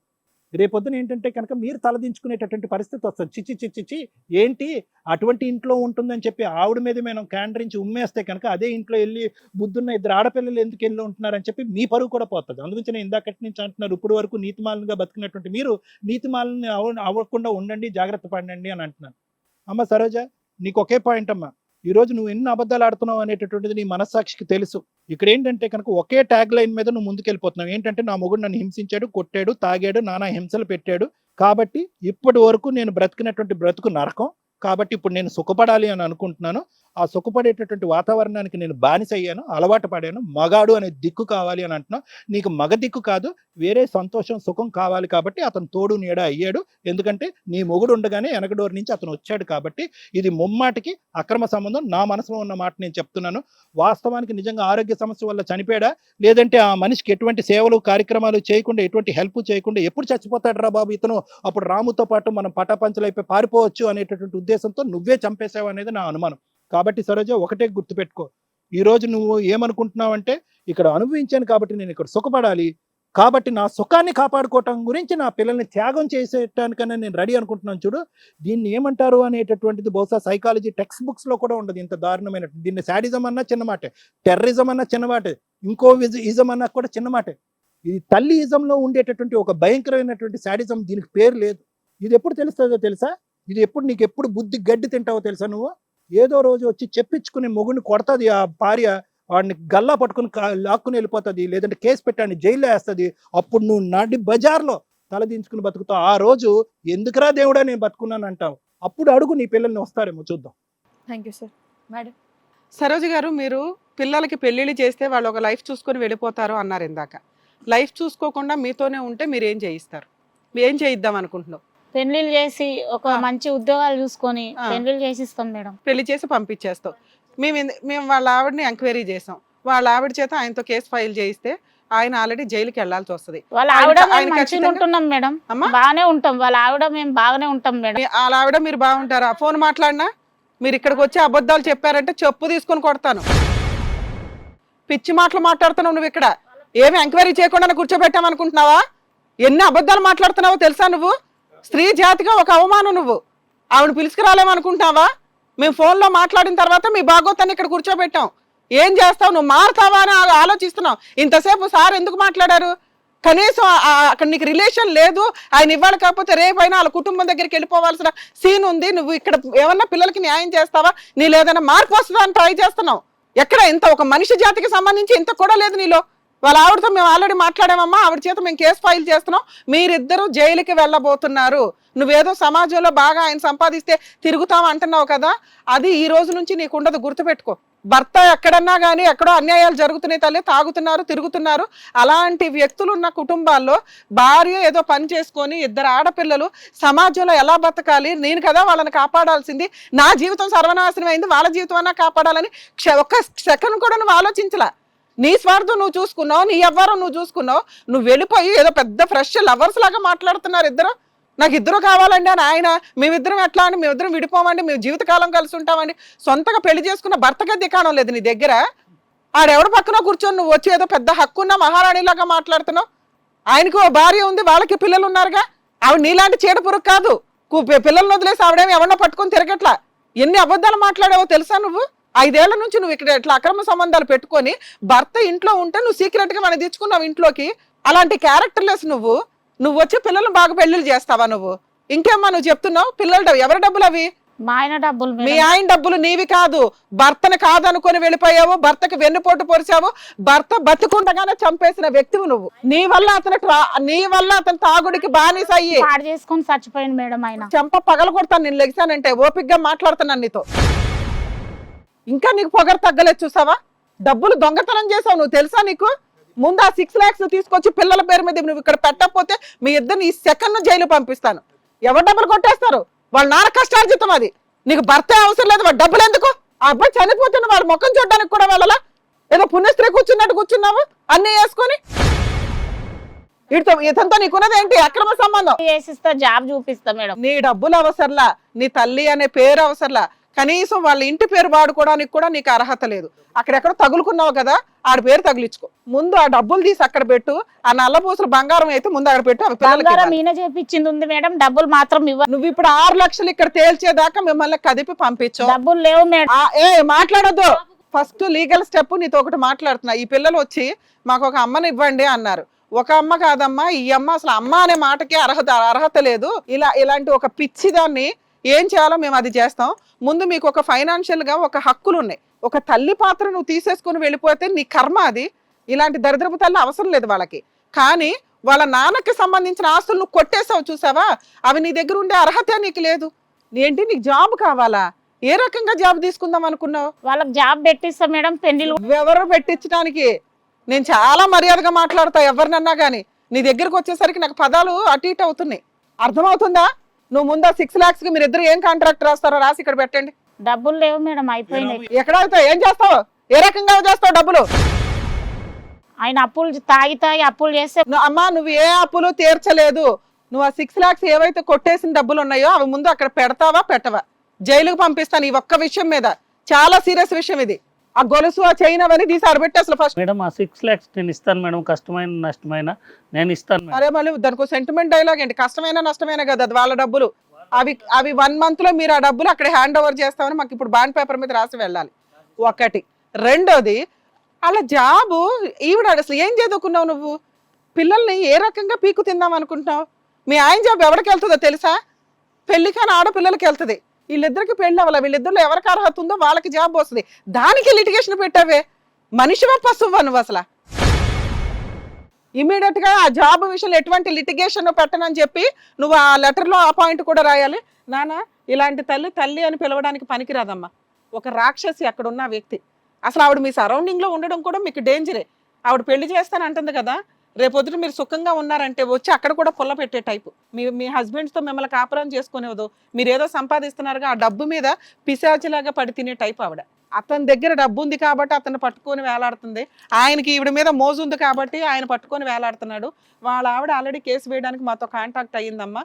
రేపొద్దున ఏంటంటే కనుక మీరు తలదించుకునేటటువంటి పరిస్థితి వస్తుంది. చిచ్చి ఏంటి అటువంటి ఇంట్లో ఉంటుందని చెప్పి ఆవిడ మీద మేము క్యాండరించి ఉమ్మేస్తే కనుక అదే ఇంట్లో వెళ్ళి బుద్ధున్న 2 ఆడపిల్లలు ఎందుకు వెళ్ళి ఉంటున్నారని చెప్పి మీ పరువు కూడా పోతుంది. అందుగురించి నేను ఇందాకటి నుంచి అంటున్నారు, ఇప్పుడు వరకు నీతిమాలంగా బతికినటువంటి మీరు నీతిమాలని అవ్వకుండా ఉండండి, జాగ్రత్త పడండి అని అంటున్నాను. అమ్మ సరోజ, నీకు ఒకే పాయింట్ అమ్మా. ఈరోజు నువ్వు ఎన్ని అబద్ధాలు ఆడుతున్నావు అనేటటువంటిది నీ మనస్సాక్షికి తెలుసు. ఇక్కడ ఏంటంటే కనుక ఒకే ట్యాగ్ లైన్ మీద నువ్వు ముందుకెళ్ళిపోతున్నావు. ఏంటంటే నా మొగుడు నన్ను హింసించాడు, కొట్టాడు, తాగాడు, నానా హింసలు పెట్టాడు, కాబట్టి ఇప్పటి వరకు నేను బ్రతికినటువంటి బ్రతుకు నరకం, కాబట్టి ఇప్పుడు నేను సుఖపడాలి అని అనుకుంటున్నాను. ఆ సుఖపడేటటువంటి వాతావరణానికి నేను బానిస అయ్యాను, అలవాటు పడాను. మగాడు అనే దిక్కు కావాలి అని అంటున్నావు. నీకు మగ దిక్కు కాదు, వేరే సంతోషం సుఖం కావాలి. కాబట్టి అతను తోడు నీడ అయ్యాడు. ఎందుకంటే నీ మొగుడు ఉండగానే వెనకడోరు నుంచి అతను వచ్చాడు. కాబట్టి ఇది ముమ్మాటికి అక్రమ సంబంధం. నా మనసులో ఉన్న మాట నేను చెప్తున్నాను. వాస్తవానికి నిజంగా ఆరోగ్య సమస్య వల్ల చనిపోయాడా, లేదంటే ఆ మనిషికి ఎటువంటి సేవలు కార్యక్రమాలు చేయకుండా, ఎటువంటి హెల్ప్ చేయకుండా ఎప్పుడు చచ్చిపోతాడు రా బాబు ఇతను, అప్పుడు రాముతో పాటు మనం పటాపంచలైపోయి పారిపోవచ్చు అనేటటువంటి ఉద్దేశంతో నువ్వే చంపేశావు అనేది నా అనుమానం. కాబట్టి సరోజ ఒకటే గుర్తుపెట్టుకో, ఈరోజు నువ్వు ఏమనుకుంటున్నావు అంటే ఇక్కడ అనుభవించాను కాబట్టి నేను ఇక్కడ సుఖపడాలి, కాబట్టి నా సుఖాన్ని కాపాడుకోవటం గురించి నా పిల్లల్ని త్యాగం చేసేటానికన్నా నేను రెడీ అనుకుంటున్నాను. చూడు, దీన్ని ఏమంటారు అనేటటువంటిది బహుశా సైకాలజీ టెక్స్ట్ బుక్స్లో కూడా ఉండదు ఇంత దారుణమైన. దీన్ని శాడిజం అన్నా చిన్నమాటే, టెర్రరిజం అన్నా చిన్నమాటే, ఇంకో ఇజం అన్నా కూడా చిన్నమాటే. ఇది తల్లి ఇజంలో ఉండేటటువంటి ఒక భయంకరమైనటువంటి శాడిజం. దీనికి పేరు లేదు. ఇది ఎప్పుడు తెలుస్తుందో తెలుసా? ఇది ఎప్పుడు నీకు ఎప్పుడు బుద్ధి గడ్డి తింటావో తెలుసా? నువ్వు ఏదో రోజు వచ్చి చెప్పించుకుని మొగుడిని కొడతాది ఆ భార్య, వాడిని గల్లా పట్టుకుని లాక్కుని వెళ్ళిపోతుంది, లేదంటే కేసు పెట్టాన్ని జైల్లో వేస్తుంది. అప్పుడు నువ్వు నడి బజార్లో తలదించుకుని బతుకుతావు. ఆ రోజు ఎందుకురా దేవుడా నేను బతుకున్నాను అంటావు. అప్పుడు అడుగు, నీ పిల్లల్ని వస్తారేమో చూద్దాం. Thank you sir. Madam Saroja గారు, మీరు పిల్లలకి పెళ్ళిళ్ళు చేస్తే వాళ్ళు ఒక లైఫ్ చూసుకొని వెళ్ళిపోతారు అన్నారు ఇందాక. లైఫ్ చూసుకోకుండా మీతోనే ఉంటే మీరు ఏం చేయిస్తారు? ఏం చేయిద్దాం అనుకుంటున్నావు? పెళ్లిళ్ళు చేసి ఒక మంచి ఉద్యోగాలు చూసుకొని పెళ్లిళ్ళు చేసిస్తాం మేడం. పెళ్లి చేసి పంపించేస్తావు. మేము వాళ్ళ ఆవిడని ఎంక్వైరీ చేసాం. వాళ్ళ ఆవిడ చేత ఆయనతో కేసు ఫైల్ చేయిస్తే ఆయన ఆల్రెడీ జైలుకి వెళ్లాల్సి వస్తుంది. వాళ్ళ ఆవిడ మంచిగా ఉంటున్నాం మేడం, బాగానే ఉంటాం. వాళ్ళ ఆవిడ మేము బాగానే ఉంటాం మేడం. వాళ్ళ ఆవిడ మీరు బాగుంటారా? ఫోన్ మాట్లాడినా మీరు ఇక్కడికి వచ్చి అబద్ధాలు చెప్పారంటే చెప్పు తీసుకొని కొడతాను. పిచ్చి మాటలు మాట్లాడుతున్నావు నువ్వు ఇక్కడ. ఏమి ఎంక్వైరీ చేయకుండా కూర్చోబెట్టామనుకుంటున్నావా? ఎన్ని అబద్ధాలు మాట్లాడుతున్నావో తెలుసా నువ్వు? స్త్రీ జాతిగా ఒక అవమానం నువ్వు. ఆవిడ పిలుచుకురాలేమనుకుంటున్నావా? మేము ఫోన్లో మాట్లాడిన తర్వాత మీ భాగవతాన్ని ఇక్కడ కూర్చోబెట్టాం. ఏం చేస్తావు? నువ్వు మారుతావా అని ఆలోచిస్తున్నావు. ఇంతసేపు సార్ ఎందుకు మాట్లాడారు? కనీసం అక్కడ నీకు రిలేషన్ లేదు, ఆయన ఇవ్వాలి, కాకపోతే రేపైనా వాళ్ళ కుటుంబం దగ్గరికి వెళ్ళిపోవాల్సిన సీన్ ఉంది. నువ్వు ఇక్కడ ఏమన్నా పిల్లలకి న్యాయం చేస్తావా? నీలో ఏదైనా మార్పు వస్తుందా అని ట్రై చేస్తున్నావు. ఎక్కడ ఇంత ఒక మనిషి జాతికి సంబంధించి ఇంత కూడా లేదు నీలో. వాళ్ళ ఆవిడతో మేము ఆల్రెడీ మాట్లాడామమ్మా, ఆవిడ చేత మేము కేసు ఫైల్ చేస్తున్నాం, మీరిద్దరూ జైలుకి వెళ్ళబోతున్నారు. నువ్వేదో సమాజంలో బాగా ఆయన సంపాదిస్తే తిరుగుతావు అంటున్నావు కదా, అది ఈ రోజు నుంచి నీకు ఉండదు, గుర్తుపెట్టుకో. భర్త ఎక్కడన్నా కానీ ఎక్కడో అన్యాయాలు జరుగుతున్నాయి తల్లి, తాగుతున్నారు, తిరుగుతున్నారు. అలాంటి వ్యక్తులు ఉన్న కుటుంబాల్లో భార్య ఏదో పని చేసుకొని ఇద్దరు ఆడపిల్లలు సమాజంలో ఎలా బతకాలి, నేను కదా వాళ్ళని కాపాడాల్సింది, నా జీవితం సర్వనాశనం అయింది, వాళ్ళ జీవితం అన్నా కాపాడాలని ఒక్క సెకండ్ కూడా నువ్వు ఆలోచించలా. నీ స్వార్థం నువ్వు చూసుకున్నావు, నీ వ్యవహారం నువ్వు చూసుకున్నావు. నువ్వు వెళ్ళిపోయి ఏదో పెద్ద ఫ్రెష్ లవర్స్ లాగా మాట్లాడుతున్నారు ఇద్దరు. నాకు ఇద్దరు కావాలండి అని ఆయన, మేమిద్దరం ఎట్లా అండి, మేమిద్దరం విడిపోమండి, మేము జీవితకాలం కలిసి ఉంటామండి. సొంతగా పెళ్లి చేసుకున్న భర్తగా దికాణం లేదు నీ దగ్గర. ఆడెవడ పక్కన కూర్చొని నువ్వు వచ్చి ఏదో పెద్ద హక్కున్న మహారాణిలాగా మాట్లాడుతున్నావు. ఆయనకు ఓ భార్య ఉంది, వాళ్ళకి పిల్లలు ఉన్నారుగా. ఆవిడ నీలాంటి చీడ పురుగు కాదు. పిల్లలను వదిలేసి ఆవిడేమి ఎవరినో పట్టుకొని తిరగట్లా. ఎన్ని అబద్ధాలు మాట్లాడావో తెలుసా నువ్వు? 5 ఏళ్ల నుంచి నువ్వు ఇక్కడ ఇట్లా అక్రమ సంబంధాలు పెట్టుకొని భర్త ఇంట్లో ఉంటే నువ్వు సీక్రెట్ గా మనం తెచ్చుకున్నావు ఇంట్లోకి. అలాంటి క్యారెక్టర్లెస్ నువ్వు. నువ్వు వచ్చి పిల్లలను బాగా పెళ్లిళ్ళు చేస్తావా నువ్వు? ఇంకేమ్మా నువ్వు చెప్తున్నావు? పిల్లలు ఎవరి డబ్బులు అవి? మా ఆయన డబ్బులు మీ మేడం. ఆయన డబ్బులు, నీవి కాదు. భర్తను కాదనుకొని వెళ్ళిపోయావు, భర్తకు వెన్నుపోటు పొరిచావు, భర్త బతుకుండగానే చంపేసిన వ్యక్తివి నువ్వు. నీ వల్ల అతను తాగుడికి బానిస అయ్యి పాడు చేసుకొని చచ్చిపోయింది మేడం ఆయన. చెంప పగల కొడతాను నేను లెగిసానంటే. ఓపిగ్గా మాట్లాడుతున్నాను నీతో. ఇంకా నీకు పొగరు తగ్గలేదు చూసావా? డబ్బులు దొంగతనం చేసావు నువ్వు, తెలుసా నీకు? ముందు ఆ 6 lakhs తీసుకొచ్చి పిల్లల పేరు మీద నువ్వు ఇక్కడ పెట్టకపోతే మీ ఇద్దరిని ఈ సెకండ్ జైలు పంపిస్తాను. ఎవరు డబ్బులు కొట్టేస్తారు? వాళ్ళ నాన్న కష్టార్జితం అది. నీకు భర్త అవసరం లేదు, వాడు డబ్బులు ఎందుకు? ఆ అబ్బాయి చనిపోతున్న వాడు ముఖం చూడడానికి కూడా వెళ్ళలా? ఏదో పుణ్యస్త్రీ కూర్చున్నట్టు కూర్చున్నావు అన్నీ వేసుకొని. ఇతనితో నీకున్నది ఏంటి? అక్రమ సంబంధం. చేసిస్తా, జాబ్ చూపిస్తా మేడం. నీ డబ్బులు అవసరంలా, నీ తల్లి అనే పేరు అవసరంలా, కనీసం వాళ్ళ ఇంటి పేరు వాడుకోవడానికి కూడా నీకు అర్హత లేదు. అక్కడెక్కడో తగులుకున్నావు కదా, ఆడ పేరు తగిలించుకో. ముందు ఆ డబ్బులు తీసి అక్కడ పెట్టు. ఆ నల్లపూసలు బంగారం అయితే ముందు అక్కడ పెట్టు. అవి పిల్లలకి బంగారం ఇవ్వాలి. ఈయన చేపించింది ఉంది మేడం, డబ్బులు మాత్రం ఇవ్వ. నువ్వు ఇప్పుడు 6 లక్షలు ఇక్కడ తేల్చేదాకా మిమ్మల్ని కదిపి పంపించు. డబ్బులు లేవు మేడం. మాట్లాడొద్దు. ఫస్ట్ లీగల్ స్టెప్ నీతో ఒకటి మాట్లాడుతున్నా. ఈ పిల్లలు వచ్చి మాకు ఒక అమ్మని ఇవ్వండి అన్నారు. ఒక అమ్మ కాదమ్మా, ఈ అమ్మ అసలు అమ్మ అనే మాటకే అర్హత లేదు. ఇలాంటి ఒక పిచ్చిదాన్ని ఏం చేయాలో మేము అది చేస్తాం. ముందు మీకు ఒక ఫైనాన్షియల్ గా ఒక హక్కులు ఉన్నాయి. ఒక తల్లి పాత్ర నువ్వు తీసేసుకుని వెళ్ళిపోతే నీ కర్మ అది. ఇలాంటి దరిద్రపు తల్లి అవసరం లేదు వాళ్ళకి. కానీ వాళ్ళ నాన్నకి సంబంధించిన ఆస్తులు నువ్వు కొట్టేసావు చూసావా, అవి నీ దగ్గర ఉండే అర్హత నీకు లేదు. ఏంటి నీకు జాబ్ కావాలా? ఏ రకంగా జాబ్ తీసుకుందాం అనుకున్నావు? వాళ్ళకి జాబ్ పెట్టిస్తా మేడం. పెళ్లిలు ఎవరు పెట్టించడానికి? నేను చాలా మర్యాదగా మాట్లాడతా ఎవరినన్నా గానీ. నీ దగ్గరకు వచ్చేసరికి నాకు పదాలు అటు ఇటు అవుతున్నాయి. అర్థమవుతుందా? నువ్వు ముందు 6 lakhs కి మీరు ఇద్దరు ఏం కాంట్రాక్ట్ రాస్తారో రాసి ఇక్కడ పెట్టండి. డబ్బులు లేవు మేడం, అయిపోయినాయి. ఎక్కడ అవుతావు? ఏం చేస్తావు? ఏ రకంగా చేస్తావు డబ్బులు? ఆయన అప్పులు తాగి అప్పులు చేస్తే. అమ్మా నువ్వు ఏ అప్పులు తీర్చలేదు. నువ్వు ఆ 6 lakhs ఏవైతే కొట్టేసిన డబ్బులు ఉన్నాయో అవి ముందు అక్కడ పెడతావా పెట్టవా? జైలుకు పంపిస్తాను ఈ ఒక్క విషయం మీద. చాలా సీరియస్ విషయం ఇది. ఆ గొలుసు ఆ చైన్ అవన్నీ తీసి ఆడబెట్టి అసలు ఫస్ట్. మేడం ఆ 6 lakhs నేను ఇస్తాను మేడం, కష్టమైన నష్టమైన నేను ఇస్తాను మేడం. అరే మళ్ళీ దానికి సెంటిమెంట్ డైలాగ్ ఏంటి? కష్టమైన నష్టమైన కదా, అది వాళ్ళ డబ్బులు. అవి 1 month లో మీరు ఆ డబ్బులు అక్కడ హ్యాండ్ ఓవర్ చేస్తామని మాకు ఇప్పుడు బాండ్ పేపర్ మీద రాసి వెళ్ళాలి. ఒకటి. రెండోది, అలా జాబు ఈవిడ అసలు ఏం చదువుకున్నావు నువ్వు? పిల్లల్ని ఏ రకంగా పీకు తిందాం అనుకుంటున్నావు? మీ ఆయన జాబ్ ఎవరికి వెళ్తుందో తెలుసా? పెళ్లి కాని ఆడపిల్లలకి వెళ్తుంది. వీళ్ళిద్దరికి పెళ్లి అవ్వాలి. వీళ్ళిద్దరిలో ఎవరికి అర్హత ఉందో వాళ్ళకి జాబ్ వస్తుంది. దానికి లిటిగేషన్ పెట్టావే. మనిషివా పశువా నువ్వు అసలు? ఇమీడియట్ గా ఆ జాబ్ విషయంలో ఎటువంటి లిటిగేషన్ పెట్టనని చెప్పి నువ్వు ఆ లెటర్ లో ఆ పాయింట్ కూడా రాయాలి. నానా ఇలాంటి తల్లి అని పిలవడానికి పనికిరాదమ్మా. ఒక రాక్షసి అక్కడ ఉన్న వ్యక్తి. అసలు ఆవిడ మీ సరౌండింగ్ లో ఉండడం కూడా మీకు డేంజరే. ఆవిడ పెళ్లి చేస్తాను అంటుంది కదా, రేపొద్దున మీరు సుఖంగా ఉన్నారంటే వచ్చి అక్కడ కూడా పుల్ల పెట్టే టైపు. మీ హస్బెండ్స్తో మిమ్మల్ని కాపురం చేసుకునేవద్దు. మీరు ఏదో సంపాదిస్తున్నారుగా ఆ డబ్బు మీద పిశాచిలాగా పడి తినే టైప్ ఆవిడ. అతని దగ్గర డబ్బు ఉంది కాబట్టి అతను పట్టుకొని వేలాడుతుంది. ఆయనకి ఈవిడ మీద మోజు ఉంది కాబట్టి ఆయన పట్టుకొని వేలాడుతున్నాడు. వాళ్ళ ఆవిడ ఆల్రెడీ కేసు వేయడానికి మాతో కాంటాక్ట్ అయ్యిందమ్మా.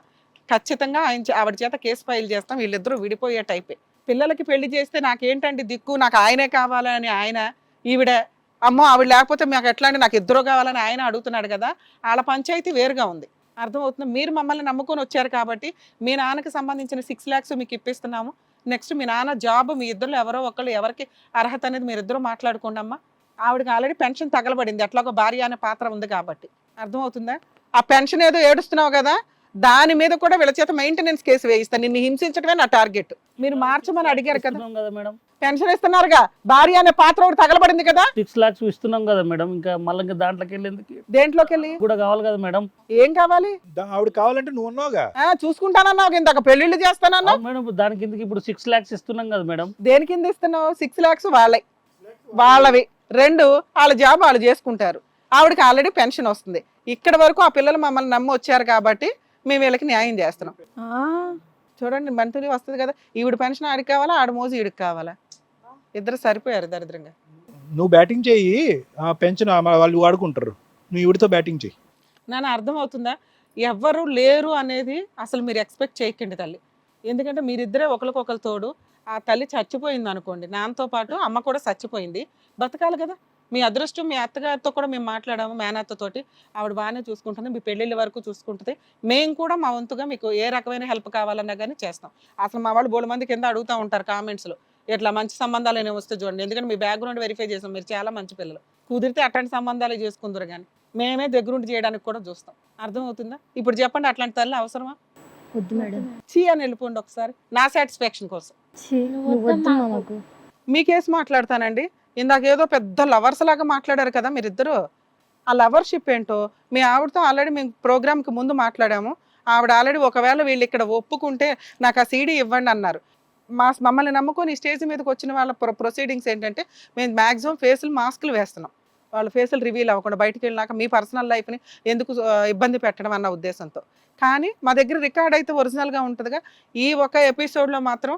ఖచ్చితంగా ఆవిడ చేత కేసు ఫైల్ చేస్తాం. వీళ్ళిద్దరూ విడిపోయే టైపే. పిల్లలకి పెళ్లి చేస్తే నాకేంటండి దిక్కు, నాకు ఆయనే కావాలని ఆయన, ఈవిడ అమ్మో ఆవిడ లేకపోతే మాకు ఎట్లా అంటే నాకు ఇద్దరు కావాలని ఆయన అడుగుతున్నాడు కదా, వాళ్ళ పంచాయతీ వేరుగా ఉంది. అర్థమవుతుంది. మీరు మమ్మల్ని నమ్ముకొని వచ్చారు కాబట్టి మీ నాన్నకి సంబంధించిన 6 lakhs మీకు ఇప్పిస్తున్నాము. నెక్స్ట్ మీ నాన్న జాబ్, మీ ఇద్దరు ఎవరో ఒకళ్ళు ఎవరికి అర్హత అనేది మీరిద్దరూ మాట్లాడుకోండి అమ్మా. ఆవిడకి ఆల్రెడీ పెన్షన్ తగలబడింది, అట్లా ఒక భార్య అనే పాత్ర ఉంది కాబట్టి. అర్థమవుతుందా? ఆ పెన్షన్ ఏదో ఏడుస్తున్నావు కదా, దాని మీద కూడా వీళ్ళ చేత మెయింటెనెన్స్ కేసు వేయిస్తాను. నిన్ను హింసించడమే నా టార్గెట్. మీరు మార్చమని అడిగారు కదా, ఇస్తున్నాం కదా మేడం, పెన్షన్ ఇస్తున్నారుగా, భార్య అనే పాత్ర ఒకటి తగలబడింది కదా. 6 lakhs ఇస్తున్నాం కదా మేడం, ఇంకా మళ్ళీ ఇంకా దాంట్లోకి వెళ్ళేందుకు దేంట్లోకి వెళ్ళి కూడా కావాలి కదా మేడం. ఏం కావాలి? ఆవిడ కావాలంటే నువ్వు ఉన్నావుగా. చూసుకుంటానన్నావు ఇందాక, పెళ్లిళ్ళు చేస్తానన్నావు. అవును మేడం, దాని కిందకి ఇప్పుడు 6 lakhs ఇస్తున్నాం కదా మేడం. దేని కింద ఇస్తున్నావు? 6 lakhs వాళ్ళవి 2 వాళ్ళ జాబ్ వాళ్ళు చేసుకుంటారు. ఆవిడకి ఆల్రెడీ పెన్షన్ వస్తుంది. ఇక్కడ వరకు ఆ పిల్లలు మమ్మల్ని నమ్మి వచ్చారు కాబట్టి మేము వీళ్ళకి న్యాయం చేస్తున్నాం. చూడండి మంత్లీ వస్తుంది కదా, ఈవిడ పెన్షన్ ఆడికి కావాలా, ఆడ మోజు ఈడికి కావాలా, ఇద్దరు సరిపోయారు దరిద్రంగా. నువ్వు బ్యాటింగ్ చెయ్యి, ఆ పెన్షన్ వాళ్ళు వాడుకుంటారు, నువ్వు ఈవిడతో బ్యాటింగ్ చెయ్యి. నాన్న అర్థమవుతుందా? ఎవ్వరు లేరు అనేది అసలు మీరు ఎక్స్పెక్ట్ చేయకండి తల్లి. ఎందుకంటే మీరిద్దరే ఒకరికొకరు తోడు. ఆ తల్లి చచ్చిపోయింది అనుకోండి, నాన్నతో పాటు అమ్మ కూడా చచ్చిపోయింది, బతకాలి కదా. మీ అదృష్టం, మీ అత్తగారితో కూడా మేము మాట్లాడాము, మేనత్తతోటి. ఆవిడ బాగానే చూసుకుంటుంది, మీ పెళ్ళిళ్ళ వరకు చూసుకుంటుంది. మేము కూడా మా వంతుగా మీకు ఏ రకమైన హెల్ప్ కావాలన్నా కానీ చేస్తాం. అసలు మా వాళ్ళు 3 మంది కింద అడుగుతూ ఉంటారు కామెంట్స్లో, ఇట్లా మంచి సంబంధాలు అనేవి వస్తే చూడండి. ఎందుకంటే మీ బ్యాక్గ్రౌండ్ వెరిఫై చేసాం, మీరు చాలా మంచి పిల్లలు, కుదిరితే అట్లాంటి సంబంధాలు చేసుకుందరు కానీ మేమే దగ్గరుండి చేయడానికి కూడా చూస్తాం. అర్థమవుతుందా? ఇప్పుడు చెప్పండి, అట్లాంటి తల్లి అవసరమా? వద్దు మేడం. చీ అని వెళ్ళిపోండి ఒకసారి, నా సాటిస్ఫాక్షన్ కోసం. వద్దు మాకు. మీ కేసు మాట్లాడతానండి. ఇందాక ఏదో పెద్ద లవర్స్ లాగా మాట్లాడారు కదా మీరిద్దరు. ఆ లవర్షిప్ ఏంటో మీ ఆవిడతో ఆల్రెడీ మేము ప్రోగ్రామ్కి ముందు మాట్లాడాము. ఆవిడ ఆల్రెడీ ఒకవేళ వీళ్ళు ఇక్కడ ఒప్పుకుంటే నాకు ఆ సీడీ ఇవ్వండి అన్నారు. మమ్మల్ని నమ్ముకొని ఈ స్టేజ్ మీదకి వచ్చిన వాళ్ళ ప్రొసీడింగ్స్ ఏంటంటే, మేము మ్యాక్సిమం ఫేసులు మాస్కులు వేస్తున్నాం, వాళ్ళ ఫేసులు రివీల్ అవ్వకుండా బయటికి వెళ్ళినాక మీ పర్సనల్ లైఫ్ని ఎందుకు ఇబ్బంది పెట్టడం అన్న ఉద్దేశంతో. కానీ మా దగ్గర రికార్డ్ అయితే ఒరిజినల్గా ఉంటుందిగా. ఈ ఒక ఎపిసోడ్లో మాత్రం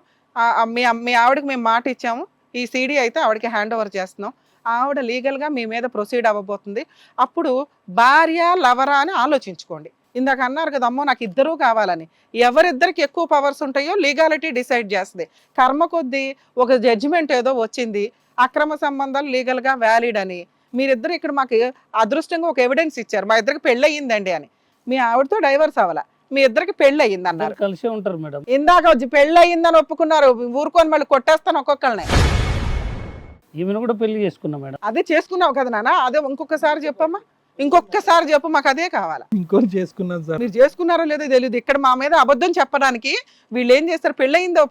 మీ ఆవిడకి మేము మాట ఇచ్చాము, ఈ సీడీ అయితే ఆవిడకి హ్యాండ్ ఓవర్ చేస్తున్నాం. ఆవిడ లీగల్గా మీ మీద ప్రొసీడ్ అవ్వబోతుంది. అప్పుడు భార్య లవరా అని ఆలోచించుకోండి. ఇందాక అన్నారు కదా, అమ్మో నాకు ఇద్దరూ కావాలని. ఎవరిద్దరికి ఎక్కువ పవర్స్ ఉంటాయో లీగాలిటీ డిసైడ్ చేస్తుంది. కర్మ కొద్దీ ఒక జడ్జిమెంట్ ఏదో వచ్చింది, అక్రమ సంబంధాలు లీగల్గా వ్యాలిడ్ అని. మీరిద్దరు ఇక్కడ మాకు అదృష్టంగా ఒక ఎవిడెన్స్ ఇచ్చారు, మా ఇద్దరికి పెళ్ళి అయ్యిందండి అని. మీ ఆవిడతో డైవర్స్ అవ్వాల, మీ ఇద్దరికి పెళ్ళి అయ్యింది అన్నారు. కలిసే ఉంటారు మేడం. ఇందాక వచ్చి పెళ్ళి అయ్యిందని ఒప్పుకున్నారు, ఊరుకొని మళ్ళీ కొట్టేస్తాను ఒక్కొక్కరిని. ఈమెను కూడా పెళ్లి చేసుకున్నా మేడం. అదే చేసుకున్నావు కదా నాన్న, అదే ఇంకొకసారి చెప్పమ్మా, ఇంకొకసారి చెప్పు, మాకు అదే కావాలా. ఇంకోటి చేసుకున్నాను సార్. మీరు చేసుకున్నారో లేదో తెలియదు, ఇక్కడ మా మీద అబద్ధం చెప్పడానికి వీళ్ళు ఏం చేస్తారు, పెళ్ళయిందో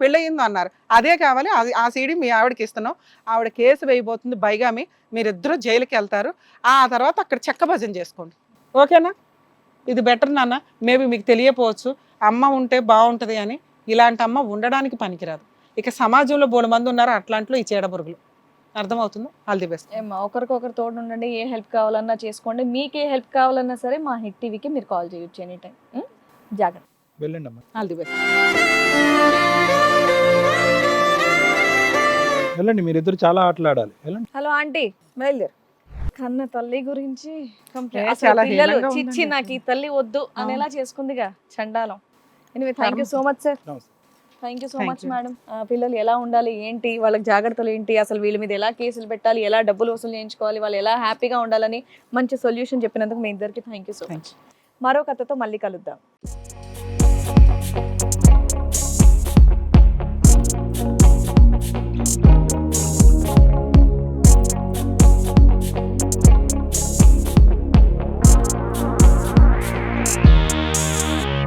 అన్నారు, అదే కావాలి. ఆ సీడీ మీ ఆవిడకి ఇస్తున్నాం. ఆవిడ కేసు వేయబోతుంది బైగామి, మీరిద్దరూ జైలుకి వెళ్తారు. ఆ తర్వాత అక్కడ చెక్క భజన చేసుకోండి, ఓకేనా? ఇది బెటర్ నాన్న. మేబీ మీకు తెలియపోవచ్చు, అమ్మ ఉంటే బాగుంటుంది అని. ఇలాంటి అమ్మ ఉండడానికి పనికిరాదు. ఇక సమాజంలో 3 మంది ఉన్నారు అట్లాంట్లో ఈ చీడబురుగులు. అర్థమవుతుందో? All the best. ఏమ్మా, ఒకరికొకరు తోడు ఉండండి. ఏ హెల్ప్ కావాలన్నా చేసుకోండి. మీకు ఏ హెల్ప్ కావాలన్నా సరే మా హిట్ టీవీకి మీరు కాల్ చేయొచ్చు ఎనీ టైం. జాగ్రత్త. వెళ్ళండి అమ్మా, ఆల్ ది బెస్ట్. వెళ్ళండి, మీరిద్దరు చాలా ఆటలాడాలి, వెళ్ళండి. హలో ఆంటీ, బయలుదేరు. కన్న తల్లి గురించి చాలా పిల్లలు హీనంగా చిచ్చి ఉందండి. నాకు ఈ తల్లి వద్దు అనేలా చేసుకుందిగా చండాలం. Anyway thank you so much sir. నమస్తే. Thank you so Thank much you. Madam. పిల్లలు ఎలా ఉండాలి ఏంటి, వాళ్ళకి జాగ్రత్తలు ఏంటి, అసలు వీళ్ళ మీద ఎలా కేసులు పెట్టాలి, ఎలా డబ్బులు వసూలు చేయించుకోవాలి, వాళ్ళు ఎలా హ్యాపీగా ఉండాలని మంచి సొల్యూషన్ చెప్పినందుకు మీ ఇద్దరికి థ్యాంక్ యూ సో మచ్. మరో కథతో మళ్ళీ కలుద్దాం.